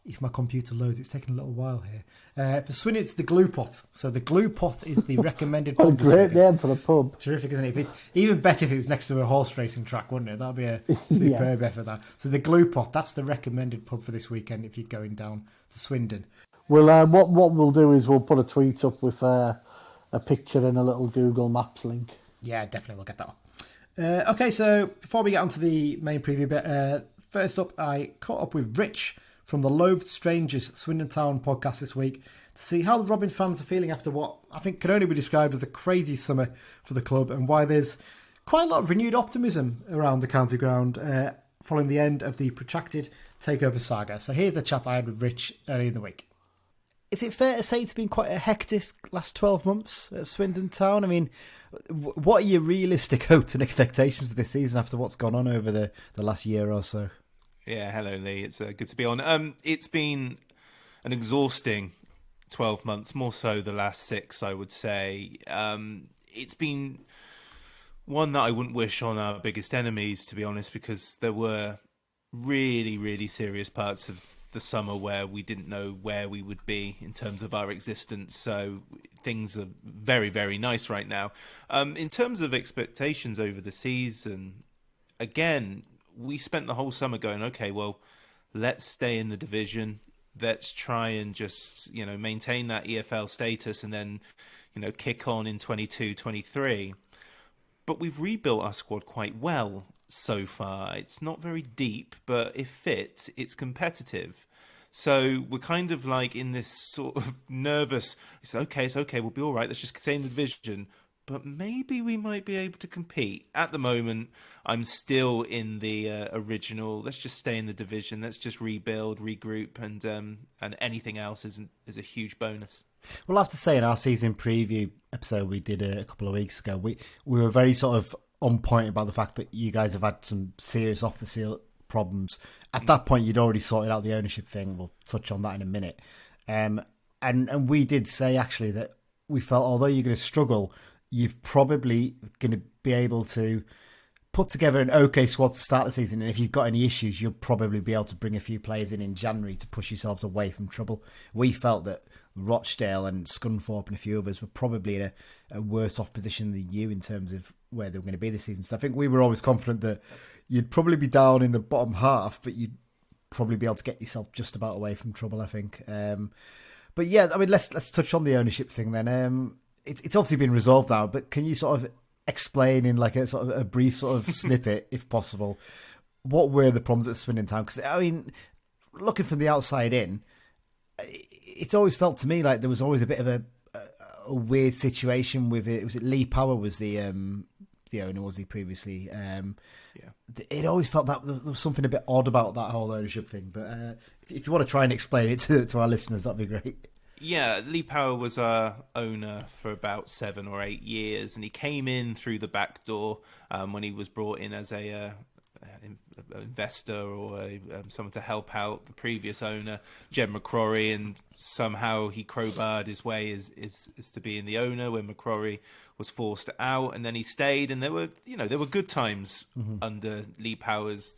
If my computer loads, it's taking a little while here. For Swindon, it's the Glue Pot. So the Glue Pot is the recommended pub. What a great name for a pub. Terrific, isn't it? Even better if it was next to a horse racing track, wouldn't it? That'd be a superb effort. That. So the Glue Pot, that's the recommended pub for this weekend if you're going down to Swindon. Well, what we'll do is we'll put a tweet up with a picture and a little Google Maps link. Yeah, definitely, we'll get that up. Okay, so before we get onto the main preview bit, first up, I caught up with Rich from the Loathed Strangers Swindon Town podcast this week to see how the Robin fans are feeling after what I think can only be described as a crazy summer for the club, and why there's quite a lot of renewed optimism around the county ground following the end of the protracted takeover saga. So here's the chat I had with Rich earlier in the week. Is it fair to say it's been quite a hectic last 12 months at Swindon Town? I mean, what are your realistic hopes and expectations for this season after what's gone on over the last year or so? Yeah, hello Lee. It's good to be on. It's been an exhausting 12 months, more so the last 6, I would say. It's been one that I wouldn't wish on our biggest enemies, to be honest, because there were really, really serious parts of the summer where we didn't know where we would be in terms of our existence. So things are very, very nice right now. In terms of expectations over the season, again, we spent the whole summer going, okay, well, let's stay in the division. Let's try and just, maintain that EFL status and then, kick on in 22-23. But we've rebuilt our squad quite well so far. It's not very deep, but if fit, it's competitive. So we're kind of like in this sort of nervous, it's okay, we'll be all right, let's just stay in the division. But maybe we might be able to compete. At the moment, I'm still in the original, let's just stay in the division, let's just rebuild, regroup, and anything else is a huge bonus. Well, I have to say, in our season preview episode we did a couple of weeks ago, we were very sort of on point about the fact that you guys have had some serious off-the-field problems. At that point, you'd already sorted out the ownership thing. We'll touch on that in a minute. And we did say, actually, that we felt, although you're going to struggle, you're probably going to be able to put together an okay squad to start the season. And if you've got any issues, you'll probably be able to bring a few players in January to push yourselves away from trouble. We felt that Rochdale and Scunthorpe and a few others were probably in a worse off position than you in terms of where they were going to be this season. So I think we were always confident that you'd probably be down in the bottom half, but you'd probably be able to get yourself just about away from trouble, I think. But yeah, I mean, let's touch on the ownership thing then. It's obviously been resolved now, but can you sort of explain in like a sort of a brief sort of snippet, if possible, what were the problems at Swindon Town? Because I mean, looking from the outside in, it's always felt to me like there was always a bit of a weird situation with it. Was it Lee Power was the owner, was he previously? Yeah. It always felt that there was something a bit odd about that whole ownership thing. But if you want to try and explain it to our listeners, that'd be great. Yeah, Lee Power was our owner for about 7 or 8 years, and he came in through the back door when he was brought in as a investor or someone to help out the previous owner, Jem McCrory, and somehow he crowbarred his way is to being the owner when McCrory was forced out, and then he stayed, and there were good times under Lee Power's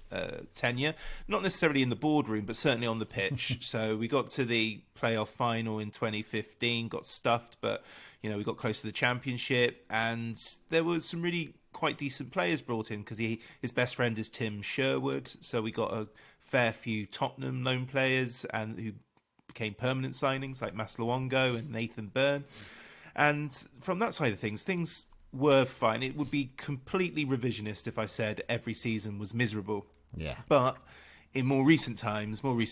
tenure, not necessarily in the boardroom, but certainly on the pitch. So we got to the playoff final in 2015, got stuffed, but we got close to the championship, and there were some really quite decent players brought in because his best friend is Tim Sherwood, so we got a fair few Tottenham loan players and who became permanent signings like Masluongo and Nathan Byrne. And from that side of things were fine. It would be completely revisionist if I said every season was miserable. Yeah. But in more recent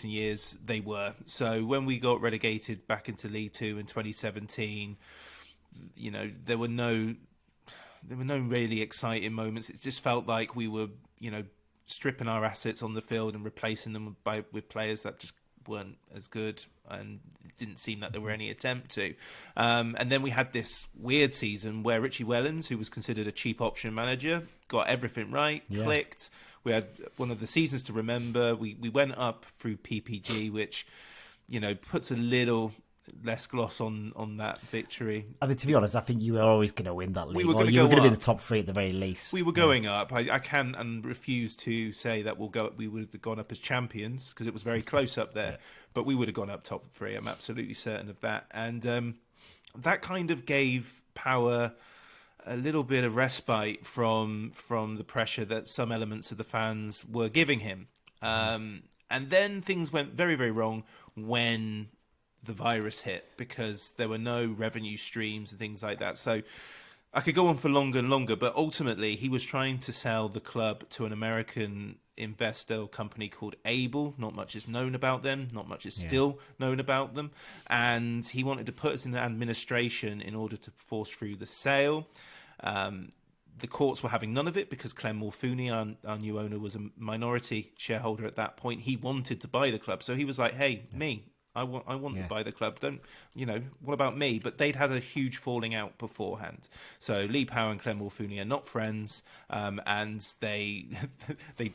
years, they were. So when we got relegated back into League Two in 2017, there were no really exciting moments. It just felt like we were, stripping our assets on the field and replacing them with players that just weren't as good, and it didn't seem that there were any attempt to. And then we had this weird season where Richie Wellens, who was considered a cheap option manager, got everything right, clicked. We had one of the seasons to remember. We went up through PPG, which, puts a little less gloss on that victory. I mean, to be honest, I think you were always going to win that league. We were going to be in the up. top 3 at the very least. We were going up. I can and refuse to say that we would have gone up as champions, because it was very close up there. But we would have gone up top 3. I'm absolutely certain of that. And that kind of gave Power a little bit of respite from the pressure that some elements of the fans were giving him. And then things went very, very wrong when the virus hit, because there were no revenue streams and things like that. So I could go on for longer and longer, but ultimately he was trying to sell the club to an American investor company called Able. Not much is known about them. Not much is still known about them. And he wanted to put us in administration in order to force through the sale. The courts were having none of it, because Clem Morfuni, our new owner, was a minority shareholder at that point. He wanted to buy the club. So he was like, hey, I want to buy the club. What about me? But they'd had a huge falling out beforehand. So Lee Power and Clem Morfuni are not friends, and they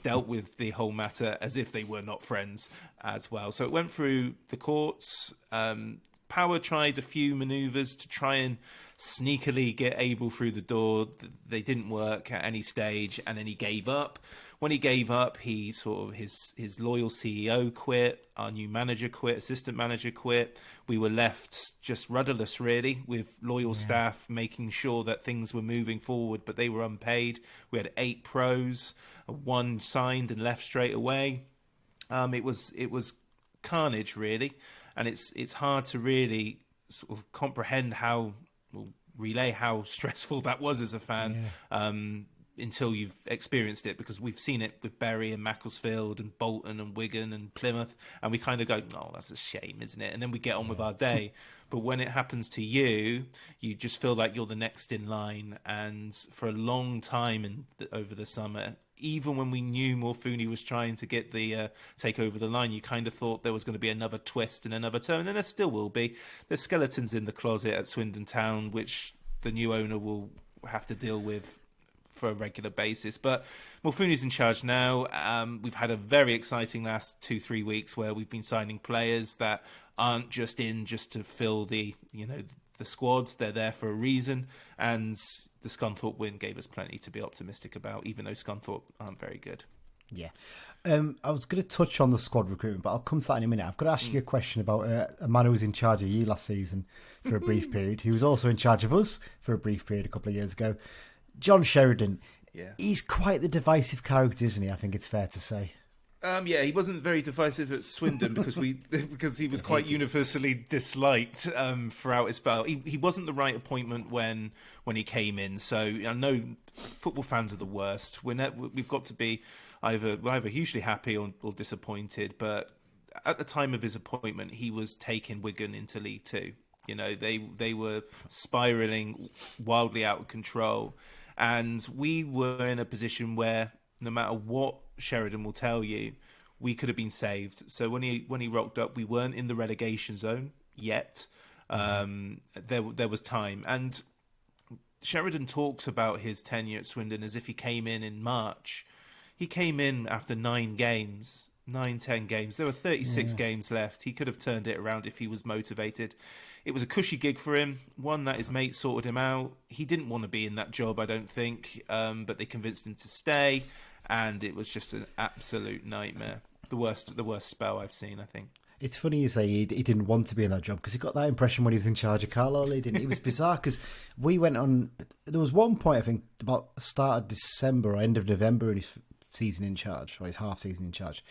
dealt with the whole matter as if they were not friends as well. So it went through the courts. Power tried a few manoeuvres to try and sneakily get Able through the door. They didn't work at any stage, and then he gave up. When he gave up, he his loyal CEO quit, our new manager quit, assistant manager quit. We were left just rudderless, really, with loyal staff making sure that things were moving forward, but they were unpaid. We had 8 pros, 1 signed and left straight away. It was carnage, really, and it's hard to really sort of comprehend relay how stressful that was as a fan. Until you've experienced it, because we've seen it with Bury and Macclesfield and Bolton and Wigan and Plymouth, and we kind of go, oh, that's a shame, isn't it? And then we get on with our day. But when it happens to you, you just feel like you're the next in line. And for a long time over the summer, even when we knew Morfuni was trying to get the take over the line, you kind of thought there was going to be another twist and another turn, and there still will be. There's skeletons in the closet at Swindon Town, which the new owner will have to deal with for a regular basis. But Morfuni's in charge now. We've had a very exciting last 2-3 weeks where we've been signing players that aren't just to fill the squads. They're there for a reason, and the Scunthorpe win gave us plenty to be optimistic about, even though Scunthorpe aren't very good. Yeah. I was going to touch on the squad recruitment, but I'll come to that in a minute. I've got to ask you a question about a man who was in charge of you last season for a brief period, who was also in charge of us for a brief period a couple of years ago. John Sheridan, he's quite the divisive character, isn't he? I think it's fair to say. He wasn't very divisive at Swindon because he was quite universally disliked throughout his spell. He wasn't the right appointment when he came in. So I know football fans are the worst. We've got to be either hugely happy or disappointed. But at the time of his appointment, he was taking Wigan into League Two. They were spiralling wildly out of control. And we were in a position where no matter what Sheridan will tell you, we could have been saved. So when he rocked up, we weren't in the relegation zone yet. There was time. And Sheridan talks about his tenure at Swindon as if he came in March. He came in after 10 games. There were 36 games left. He could have turned it around if he was motivated. It was a cushy gig for him, one that his mate sorted him out. He didn't want to be in that job, I don't think, but they convinced him to stay, and it was just an absolute nightmare. The worst spell I've seen, I think. It's funny you say he didn't want to be in that job, because he got that impression when he was in charge of Carlisle. He didn't. It was bizarre, because we went on... There was one point, I think, about start of December or end of November in his season in charge, or his half season in charge,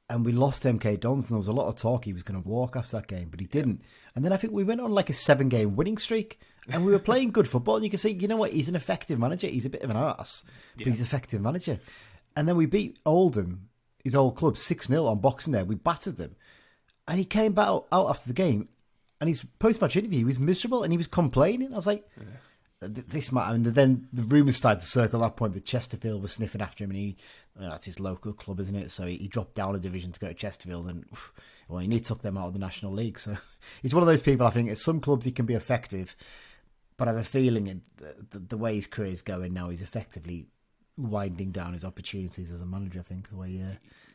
and we lost MK Dons, and there was a lot of talk he was going to walk after that game, but he didn't. And then I think we went on like a 7-game winning streak, and we were playing good football, and you can see, you know what, he's an effective manager. He's a bit of an arse, but he's an effective manager. And then we beat Oldham, his old club, 6-0 on Boxing Day. We battered them. And he came out after the game, and his post-match interview, he was miserable, and he was complaining. I was like, this might. I mean, then the rumours started to circle at that point that Chesterfield was sniffing after him, and that's his local club, isn't it? So he dropped down a division to go to Chesterfield, and well, he took them out of the National League. So he's one of those people. I think at some clubs he can be effective, but I have a feeling the way his career is going now, he's effectively winding down his opportunities as a manager. I think the way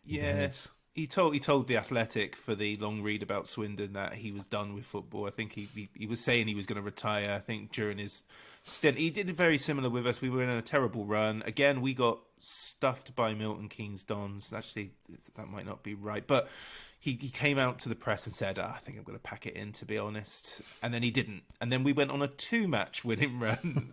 he behaves. He told the Athletic for the long read about Swindon that he was done with football. I think he was saying he was going to retire. I think during his stint, he did very similar with us. We were in a terrible run. Again, we got stuffed by Milton Keynes Dons. Actually, that might not be right, but he came out to the press and said, I think I'm going to pack it in, to be honest. And then he didn't. And then we went on a 2-match winning run.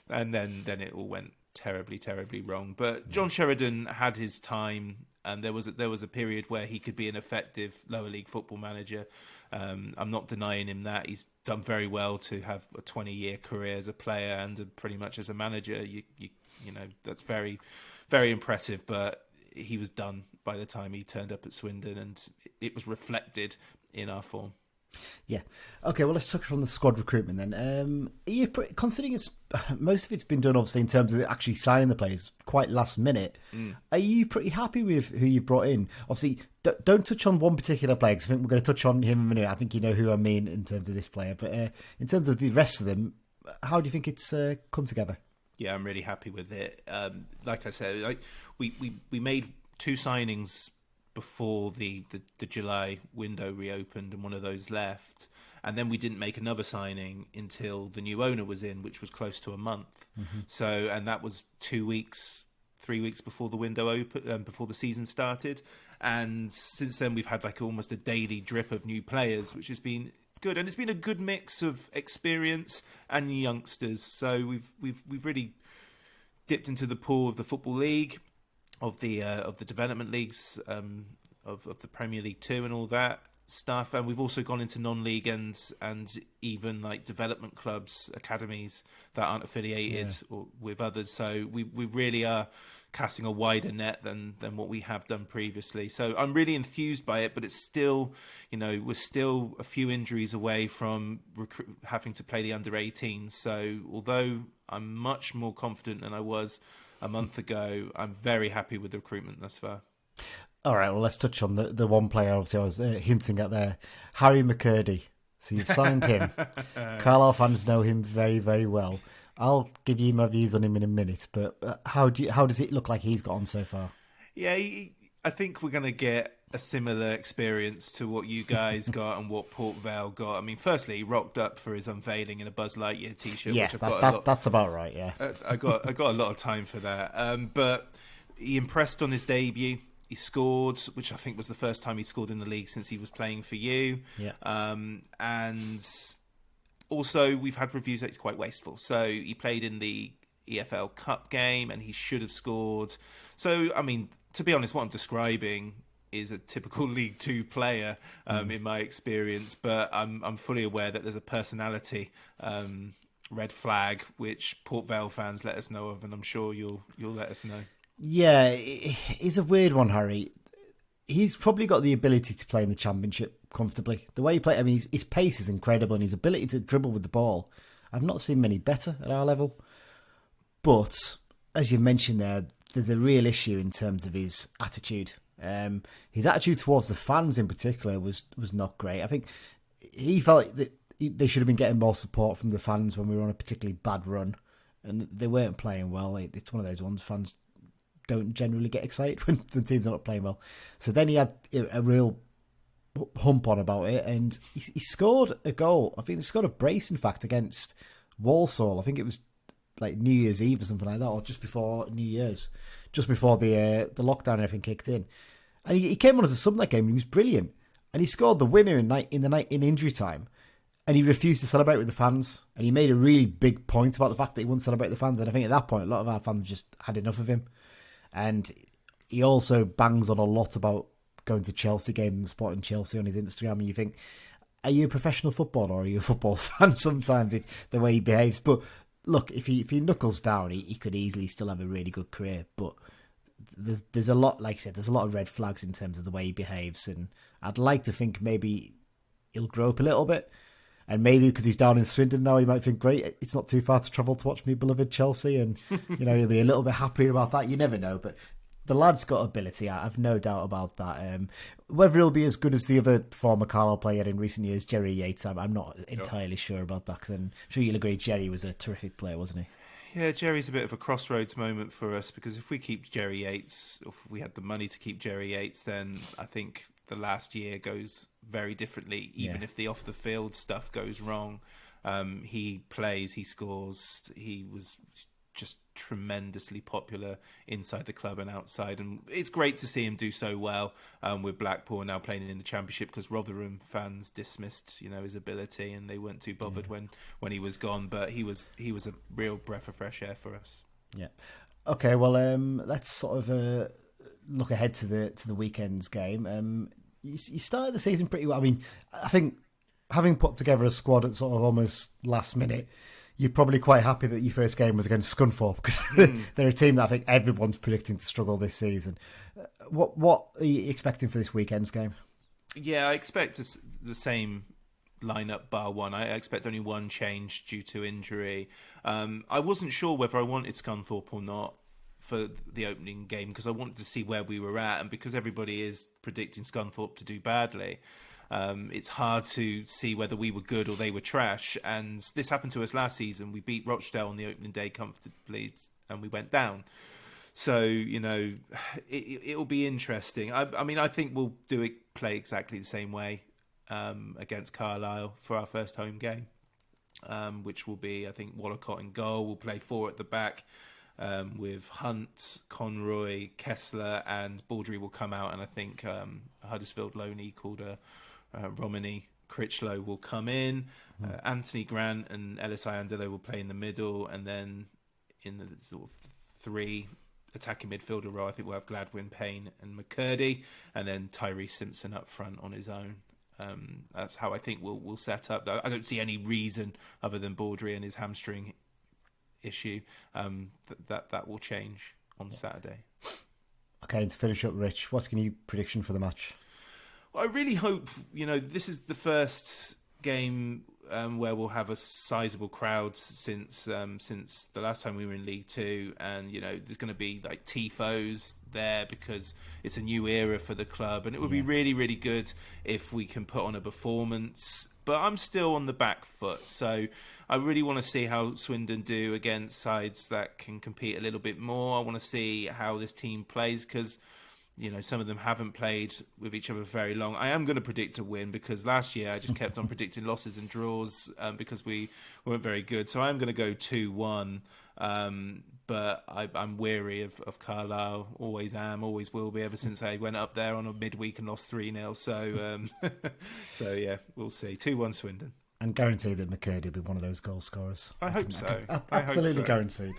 And then it all went terribly, terribly wrong. But John Sheridan had his time. And there was a period where he could be an effective lower league football manager. I'm not denying him that. He's done very well to have a 20-year career as a player and pretty much as a manager. You know, that's very, very impressive. But he was done by the time he turned up at Swindon, and it was reflected in our form. Yeah. Okay, well, let's touch on the squad recruitment then. Are you considering most of it's been done, obviously, in terms of actually signing the players quite last minute, are you pretty happy with who you've brought in? Obviously, don't touch on one particular player, because I think we're going to touch on him in a minute. I think you know who I mean in terms of this player. But in terms of the rest of them, how do you think it's come together? Yeah, I'm really happy with it. Like I said, we made 2 signings before the July window reopened, and one of those left. And then we didn't make another signing until the new owner was in, which was close to a month. Mm-hmm. So, and that was 2 weeks, 3 weeks before the window opened, before the season started. And since then, we've had like almost a daily drip of new players, which has been good. And it's been a good mix of experience and youngsters. So we've really dipped into the pool of the Football League, of the development leagues, of the Premier League 2 and all that stuff, and we've also gone into non-league and even like development clubs, academies that aren't affiliated or with others. So we really are casting a wider net than what we have done previously. So I'm really enthused by it, but it's still, we're still a few injuries away from having to play the under-18s. So although I'm much more confident than I was a month ago, I'm very happy with the recruitment thus far. All right, well, let's touch on the one player obviously I was hinting at there, Harry McCurdy. So you've signed him. Carlisle fans know him very, very well. I'll give you my views on him in a minute, but how does it look like he's got on so far? Yeah, I think we're going to get a similar experience to what you guys got and what Port Vale got. I mean, firstly, he rocked up for his unveiling in a Buzz Lightyear t-shirt. Yeah, which I've got that's about right, yeah. I got a lot of time for that. But he impressed on his debut. He scored, which I think was the first time he scored in the league since he was playing for you. Yeah. And also, we've had reviews that he's quite wasteful. So he played in the EFL Cup game and he should have scored. So, I mean, to be honest, what I'm describing is a typical League Two player in my experience. But I'm fully aware that there's a personality red flag, which Port Vale fans let us know of, and I'm sure you'll let us know. Yeah, he's a weird one, Harry. He's probably got the ability to play in the Championship comfortably. The way he plays, I mean, his pace is incredible, and his ability to dribble with the ball, I've not seen many better at our level. But, as you mentioned there's a real issue in terms of his attitude. His attitude towards the fans in particular was not great. I think he felt that they should have been getting more support from the fans when we were on a particularly bad run, and they weren't playing well. It's one of those ones, fans don't generally get excited when the team's not playing well. So then he had a real hump on about it, and he scored a goal. I think he scored a brace, in fact, against Walsall. I think it was like New Year's Eve or something like that, or just before New Year's, just before the lockdown and everything kicked in. And he came on as a sub in that game, and he was brilliant. And he scored the winner in injury time, and he refused to celebrate with the fans. And he made a really big point about the fact that he wouldn't celebrate with the fans. And I think at that point, a lot of our fans just had enough of him. And he also bangs on a lot about going to Chelsea games and supporting Chelsea on his Instagram. And you think, are you a professional footballer or are you a football fan? Sometimes the way he behaves. But look, if he knuckles down, he could easily still have a really good career. But there's a lot, like I said, there's a lot of red flags in terms of the way he behaves. And I'd like to think maybe he'll grow up a little bit. And maybe because he's down in Swindon now, he might think, great, it's not too far to travel to watch me beloved Chelsea. And, he'll be a little bit happier about that. You never know. But the lad's got ability. I've no doubt about that. Whether he'll be as good as the other former Carlisle player in recent years, Jerry Yates, I'm not entirely sure about that. Because I'm sure you'll agree Jerry was a terrific player, wasn't he? Yeah, Jerry's a bit of a crossroads moment for us, because if we keep Jerry Yates, if we had the money to keep Jerry Yates, then I think the last year goes very differently, even if the off-the-field stuff goes wrong. He plays, he scores, he was just tremendously popular inside the club and outside, and it's great to see him do so well with Blackpool now playing in the Championship, because Rotherham fans dismissed his ability and they weren't too bothered when he was gone, but he was a real breath of fresh air for us. Yeah. Okay, well, let's sort of look ahead to the weekend's game. You started the season pretty well. I mean, I think having put together a squad at sort of almost last minute, you're probably quite happy that your first game was against Scunthorpe, because they're a team that I think everyone's predicting to struggle this season. What are you expecting for this weekend's game? Yeah, I expect the same lineup bar one. I expect only one change due to injury. I wasn't sure whether I wanted Scunthorpe or not for the opening game, because I wanted to see where we were at, and because everybody is predicting Scunthorpe to do badly, it's hard to see whether we were good or they were trash. And this happened to us last season. We beat Rochdale on the opening day comfortably and we went down. So, it'll be interesting. I mean, I think we'll play exactly the same way against Carlisle for our first home game, which will be, I think, Wallacott in goal. We'll play 4 at the back with Hunt, Conroy, Kessler, and Baldry will come out. And I think Huddersfield loanee called Romani Critchlow will come in. Anthony Grant and Ellis Iandolo will play in the middle, and then in the sort of 3 attacking midfielder row, I think we'll have Gladwin, Payne and McCurdy, and then Tyrese Simpson up front on his own. That's how I think we'll set up. I don't see any reason other than Baldry and his hamstring issue that will change on Saturday. Okay, and to finish up, Rich, what's your prediction for the match? I really hope, this is the first game where we'll have a sizable crowd since the last time we were in League Two, and there's going to be like tifos there because it's a new era for the club, and it would be really, really good if we can put on a performance. But I'm still on the back foot, so I really want to see how Swindon do against sides that can compete a little bit more. I want to see how this team plays, because some of them haven't played with each other very long. I am going to predict a win, because last year I just kept on predicting losses and draws because we weren't very good. So I'm going to go 2-1. But I'm weary of Carlisle. Always am, always will be, ever since I went up there on a midweek and lost 3-0. So yeah, we'll see. 2-1 Swindon. And guarantee that McCurdy will be one of those goal scorers. I hope so. Absolutely guaranteed.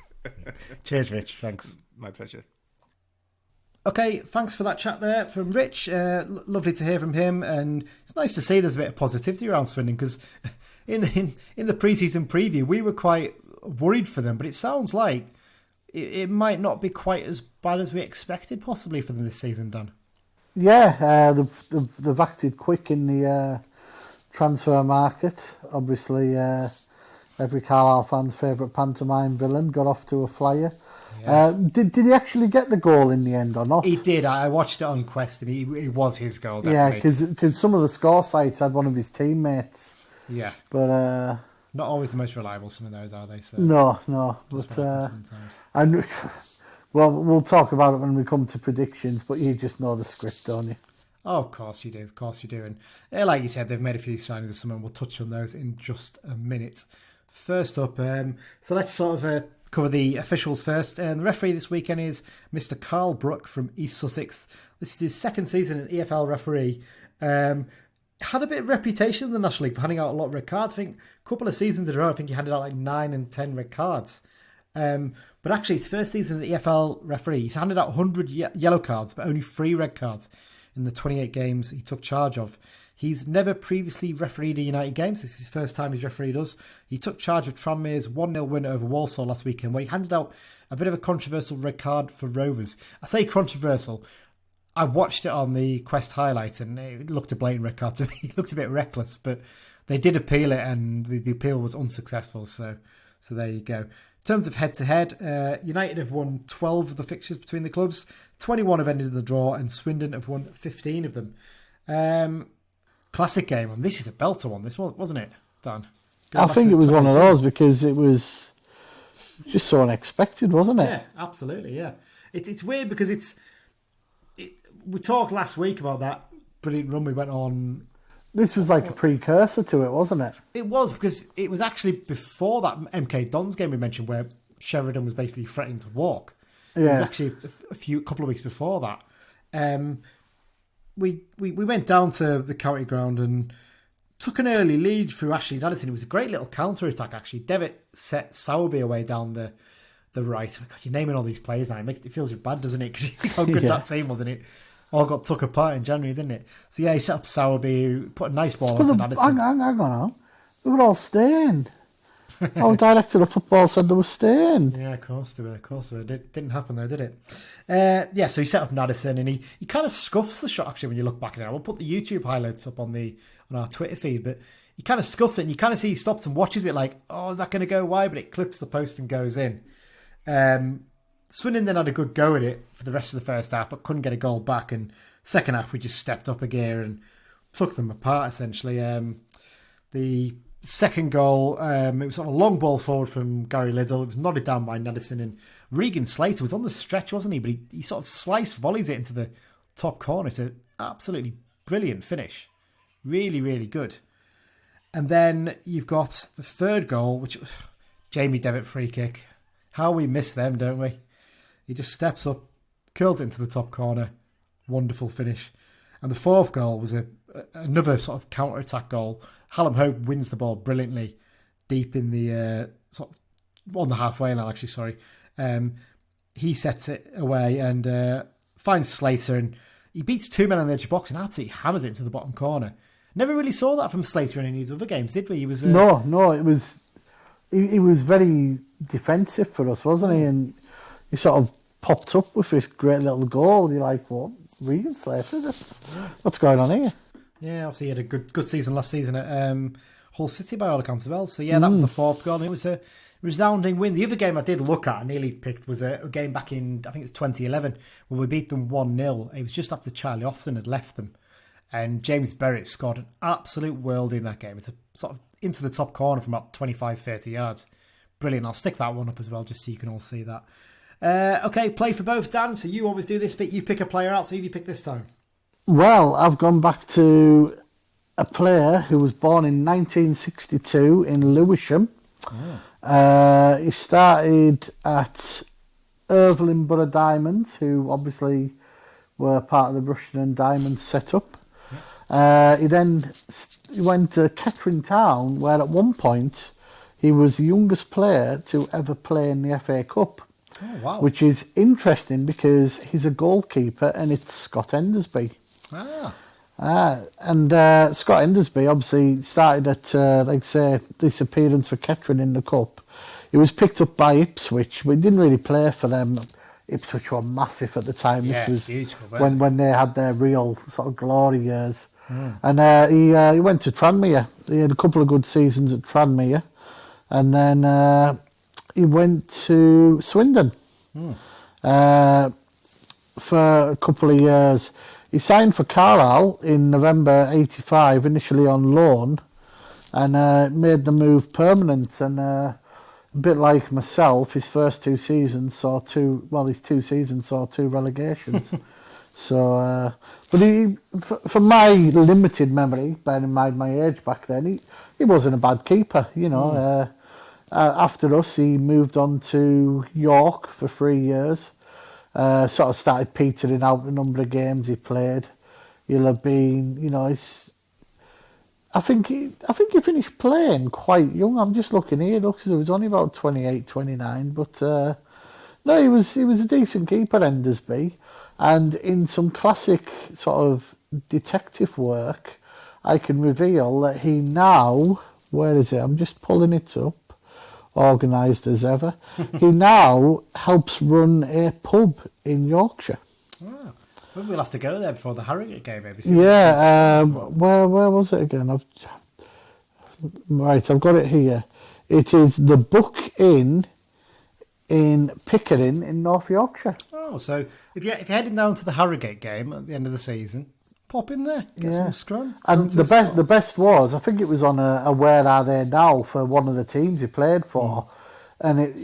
Cheers, Rich. Thanks. My pleasure. Okay, thanks for that chat there from Rich. Lovely to hear from him, and it's nice to see there's a bit of positivity around Swindon, because in the pre-season preview we were quite worried for them, but it sounds like it might not be quite as bad as we expected possibly for them this season, Dan. Yeah, they've acted quick in the transfer market. Obviously, every Carlisle fan's favourite pantomime villain got off to a flyer. Yeah. Did he actually get the goal in the end or not? He did. I watched it on Quest, and it was his goal, definitely. Yeah, because some of the score sites had one of his teammates. Yeah. But not always the most reliable, some of those, are they? So no. But and well, we'll talk about it when we come to predictions, but you just know the script, don't you? Oh, of course you do. Of course you do. And like you said, they've made a few signings this summer, and we'll touch on those in just a minute. First up, so let's sort of cover the officials first. And the referee this weekend is Mr. Carl Brook from East Sussex. This is his second season as EFL referee. Had a bit of reputation in the National League for handing out a lot of red cards. I think a couple of seasons in a row, I think he handed out like 9 and 10 red cards. But actually, his first season as EFL referee, he's handed out 100 yellow cards, but only 3 red cards in the 28 games he took charge of. He's never previously refereed a United game. This is his first time he's refereed us. He took charge of Tranmere's 1-0 win over Walsall last weekend, where he handed out a bit of a controversial red card for Rovers. I say controversial. I watched it on the Quest highlights, and it looked a blatant red card to me. It looked a bit reckless, but they did appeal it, and the appeal was unsuccessful. So there you go. In terms of head-to-head, United have won 12 of the fixtures between the clubs. 21 have ended in the draw, and Swindon have won 15 of them. Classic game, and this is a belter one. This one, wasn't it, Dan? I think it was one of those because it was just so unexpected, wasn't it? Yeah, absolutely. Yeah, it's weird because we talked last week about that brilliant run we went on. This was like a precursor to it, wasn't it? It was, because it was actually before that MK Dons game we mentioned where Sheridan was basically threatening to walk. Yeah. It was actually a couple of weeks before that. We went down to the county ground and took an early lead through Ashley Addison. It was a great little counter-attack, actually. Devitt set Sowerby away down the right. God, you're naming all these players now. It feels bad, doesn't it? Because how good that team was, wasn't it? All got took apart in January, didn't it? So yeah, he set up Sowerby, who put a nice ball onto Addison. Hang on now. They were all staying. Our director of football said they were staying. Yeah, of course they were. It didn't happen though, did it? Yeah, so he set up Addison, and he kind of scuffs the shot, actually, when you look back at it. We'll put the YouTube highlights up on our Twitter feed, but he kind of scuffs it, and you kind of see he stops and watches it like, oh, is that going to go wide? But it clips the post and goes in. Swindon then had a good go at it for the rest of the first half, but couldn't get a goal back. And second half, we just stepped up a gear and took them apart, essentially. The second goal, it was sort of a long ball forward from Gary Liddell. It was nodded down by Addison, and Regan Slater was on the stretch, wasn't he? But he sort of sliced volleys it into the top corner. It's an absolutely brilliant finish. Really, really good. And then you've got the third goal, which Jamie Devitt free kick. How we miss them, don't we? He just steps up, curls it into the top corner. Wonderful finish. And the fourth goal was another sort of counter-attack goal. Hallam Hope wins the ball brilliantly deep in the sort of on the halfway line, actually, sorry. He sets it away and finds Slater, and he beats two men on the edge of the box and absolutely hammers it into the bottom corner. Never really saw that from Slater in any of his other games, did we? He was No, it was he was very defensive for us, wasn't he? And he sort of popped up with this great little goal. And you're like, what? Regan Slater? What's going on here? Yeah, obviously he had a good season last season at Hull City by all accounts as well. So yeah, that was the fourth goal. And it was a resounding win. The other game I did look at, I nearly picked, was a game back in, I think it's 2011, when we beat them 1-0. It was just after Charlie Austin had left them. And James Berrett scored an absolute worldie in that game. It's a sort of into the top corner from about 25, 30 yards. Brilliant. I'll stick that one up as well, just so you can all see that. Okay, play for both, Dan. So you always do this bit. You pick a player out. So who do you pick this time? Well, I've gone back to a player who was born in 1962 in Lewisham. He started at Irvine Borough Diamonds, who obviously were part of the Russian and Diamonds setup. He then went to Kettering Town, where at one point he was the youngest player to ever play in the FA Cup. Oh, wow. Which is interesting because he's a goalkeeper and it's Scott Endersby. And Scott Endersby obviously started at, like say, this appearance for Kettering in the Cup. He was picked up by Ipswich, but he didn't really play for them. Ipswich were massive at the time. Yeah, this was huge club, when they had their real sort of glory years. And he went to Tranmere. He had a couple of good seasons at Tranmere. And then he went to Swindon for a couple of years. He signed for Carlisle in November '85, initially on loan, and made the move permanent. And a bit like myself, his first two seasons saw two relegations. So, but he, from my limited memory, bearing in mind my age back then, he wasn't a bad keeper, you know. After us, he moved on to York for 3 years. Sort of started petering out the number of games he played. He'll have been, you know, I think he finished playing quite young. I'm just looking here. It looks as though he was only about 28, 29. But no, he was a decent keeper, Endersby. And in some classic sort of detective work, I can reveal that he now, where is it? I'm just pulling it up. Organised as ever. He now helps run a pub in Yorkshire. Oh, maybe we'll have to go there before the Harrogate game, maybe. Yeah, where was it again? Right, I've got it here. It is the Buck Inn in Pickering in North Yorkshire. Oh, so if you're heading down to the Harrogate game at the end of the season, pop in there, get some scrum. And the best was, I think it was on a Where Are They Now for one of the teams he played for, and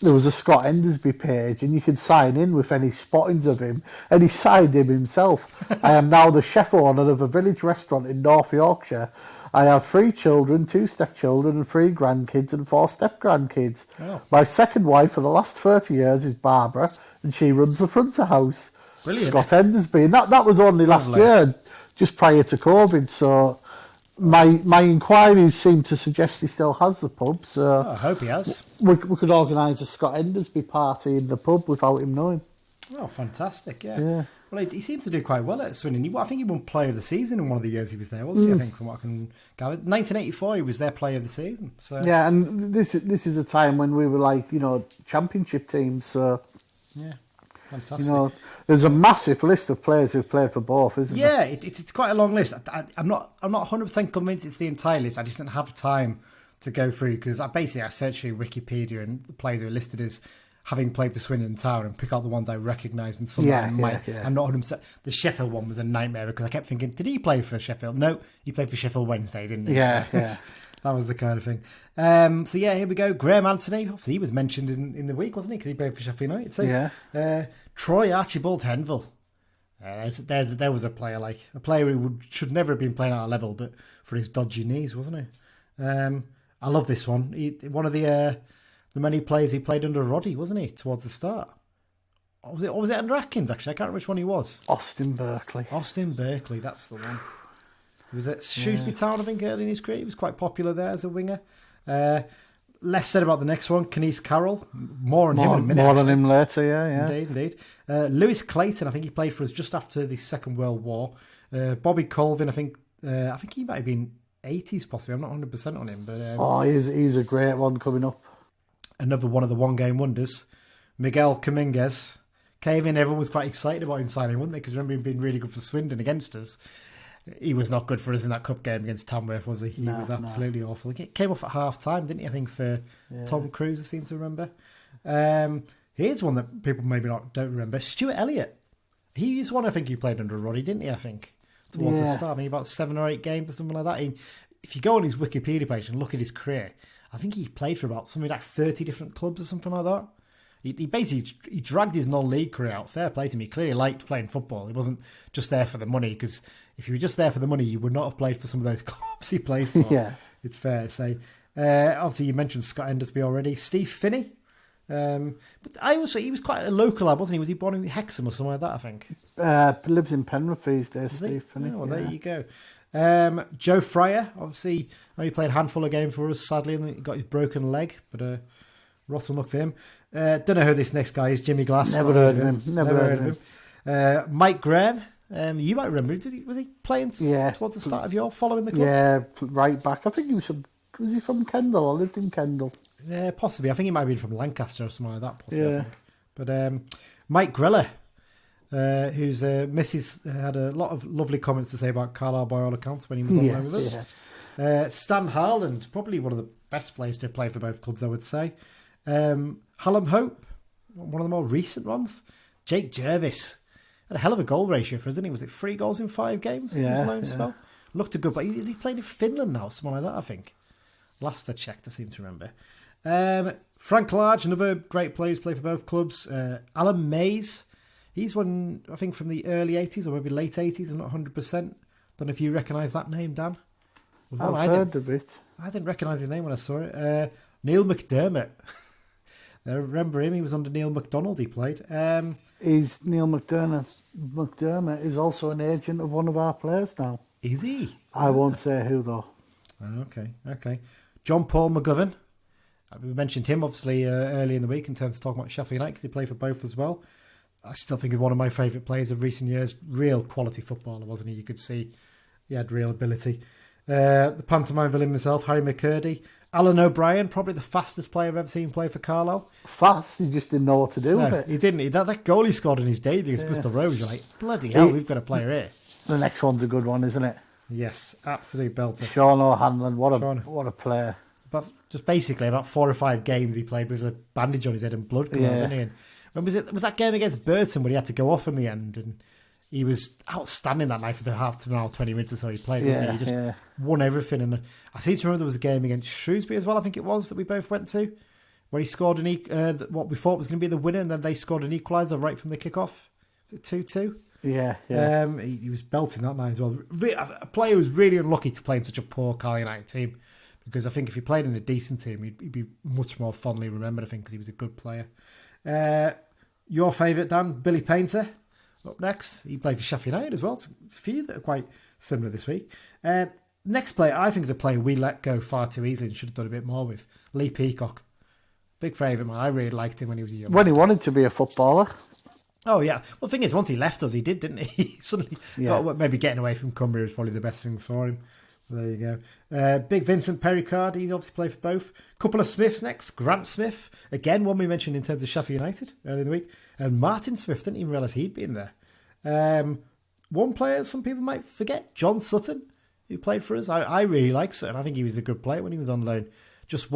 there was a Scott Endersby page, and you could sign in with any spottings of him, and he signed him himself. I am now the chef owner of a village restaurant in North Yorkshire. I have 3 children, 2 stepchildren, and 3 grandkids, and 4 step-grandkids. Oh. My second wife for the last 30 years is Barbara, and she runs the front of house. Brilliant. Scott Endersby. And that was only last year, just prior to COVID, so... My inquiries seem to suggest he still has the pub, so... I hope he has. We could organise a Scott Endersby party in the pub without him knowing. Oh, fantastic, yeah. Well, he seemed to do quite well at Swindon. I think he won Player of the Season in one of the years he was there, wasn't he? I think, from what I can gather. 1984, he was their Player of the Season. So. Yeah, and this is a time when we were like, championship teams, so... Yeah, fantastic. There's a massive list of players who've played for both, isn't there? Yeah, it's quite a long list. I'm not 100% convinced it's the entire list. I just didn't have time to go through because I searched through Wikipedia and the players who are listed as having played for Swindon Town and pick out the ones I recognise and some that I might. Yeah. I'm not 100%. The Sheffield one was a nightmare because I kept thinking, did he play for Sheffield? No, he played for Sheffield Wednesday, didn't he? Yeah, so, yeah. That was the kind of thing. So yeah, here we go. Graham Anthony, obviously he was mentioned in the week, wasn't he? Because he played for Sheffield United. So, yeah. Troy Archibald Henville. There was a player who should never have been playing at a level, but for his dodgy knees, wasn't he? I love this one. One of the many players he played under Roddy, wasn't he? Towards the start, or was it under Atkins? Actually, I can't remember which one he was. Austin Berkeley, that's the one. He was at Shrewsbury Town, I think, early in his career. He was quite popular there as a winger. Less said about the next one, Kenice Carroll. More on him in a minute. More on him later, yeah. Indeed. Lewis Clayton, I think he played for us just after the Second World War. Bobby Colvin, I think he might have been 80s possibly. I'm not 100% on him. But he's a great one coming up. Another one of the one-game wonders. Miguel Dominguez came in. Everyone was quite excited about him signing, weren't they? Because remember him being really good for Swindon against us. He was not good for us in that cup game against Tamworth, was he? He was absolutely awful. He came off at half-time, didn't he, I think, for Tom Cruise, I seem to remember. Here's one that people maybe don't remember. Stuart Elliott. He's one I think he played under Roddy, didn't he, I think? Towards the start, I mean, about 7 or 8 games or something like that. If you go on his Wikipedia page and look at his career, I think he played for about something like 30 different clubs or something like that. He basically dragged his non-league career out. Fair play to him. He clearly liked playing football. He wasn't just there for the money, because if you were just there for the money, you would not have played for some of those clubs he played for. Yeah. It's fair to say. Obviously, you mentioned Scott Endersby already. Steve Finney. But he was quite a local lad, wasn't he? Was he born in Hexham or something like that, I think? Lives in Penrith these days, Steve Finney. Oh, well, there you go. Joe Fryer, obviously, only played a handful of games for us, sadly, and he got his broken leg, but rotten luck for him. Don't know who this next guy is, Jimmy Glass. Never heard of him. Never heard of him. Mike Graham, you might remember, was he playing towards the start of your following the club? Yeah, right back. I think he was he from Kendal? I lived in Kendal. Yeah, possibly. I think he might have been from Lancaster or something like that, possibly, I think. But Mike Grella, whose missus had a lot of lovely comments to say about Carlisle by all accounts when he was on loan with us. Yeah. Stan Harland, probably one of the best players to play for both clubs, I would say. Hallam Hope, one of the more recent ones. Jake Jervis had a hell of a goal ratio for us, didn't he? Was it 3 goals in 5 games? Yeah, his loan spell. Looked a good player. He played in Finland now, something like that, I think. Last I checked, I seem to remember. Frank Large, another great player who's played for both clubs. Alan Mays, he's one, I think, from the early 80s or maybe late 80s. I'm not 100%. Don't know if you recognise that name, Dan. Well, I've heard of it. I didn't recognise his name when I saw it. Neil McDermott. I remember him. He was under Neil McDonald. He played. Is Neil McDermott is also an agent of one of our players now. Is he? I won't say who though. Okay. John Paul McGovern. We mentioned him obviously early in the week in terms of talking about Sheffield United because he played for both as well. I still think he's one of my favourite players of recent years. Real quality footballer, wasn't he? You could see he had real ability. The pantomime villain himself, Harry McCurdy. Alan O'Brien, probably the fastest player I've ever seen play for Carlisle. Fast? He just didn't know what to do with it. He didn't. That goal he scored in his debut against Bristol Rovers, you're like, bloody hell, we've got a player here. The next one's a good one, isn't it? Yes, absolute belter. Sean O'Hanlon, Sean. what a player. But just basically about 4 or 5 games he played with a bandage on his head and blood coming out, didn't he? And when was it? Was that game against Burton where he had to go off in the end? And he was outstanding that night for the half an hour, 20 minutes or so he played, wasn't he? He just won everything. And I seem to remember there was a game against Shrewsbury as well, I think it was, that we both went to, where he scored what we thought was going to be the winner, and then they scored an equaliser right from the kickoff. Was it 2-2? Yeah. He was belting that night as well. A player who was really unlucky to play in such a poor Carl United team, because I think if he played in a decent team, he'd be much more fondly remembered, I think, because he was a good player. Your favourite, Dan, Billy Painter, up next. He played for Sheffield United as well. It's a few that are quite similar this week. Next player, I think, is a player we let go far too easily and should have done a bit more with. Lee Peacock. Big favourite, man. I really liked him when he was a young When he wanted to be a footballer. Oh, yeah. Well, the thing is, once he left us, he did, didn't he? He suddenly thought maybe getting away from Cumbria was probably the best thing for him. Well, there you go. Big Vincent Perricard, he's obviously played for both. Couple of Smiths next. Grant Smith, again, one we mentioned in terms of Sheffield United earlier in the week. And Martin Smith, didn't even realise he'd been there. One player some people might forget, John Sutton, who played for us. I really like Sutton. I think he was a good player when he was on loan. Just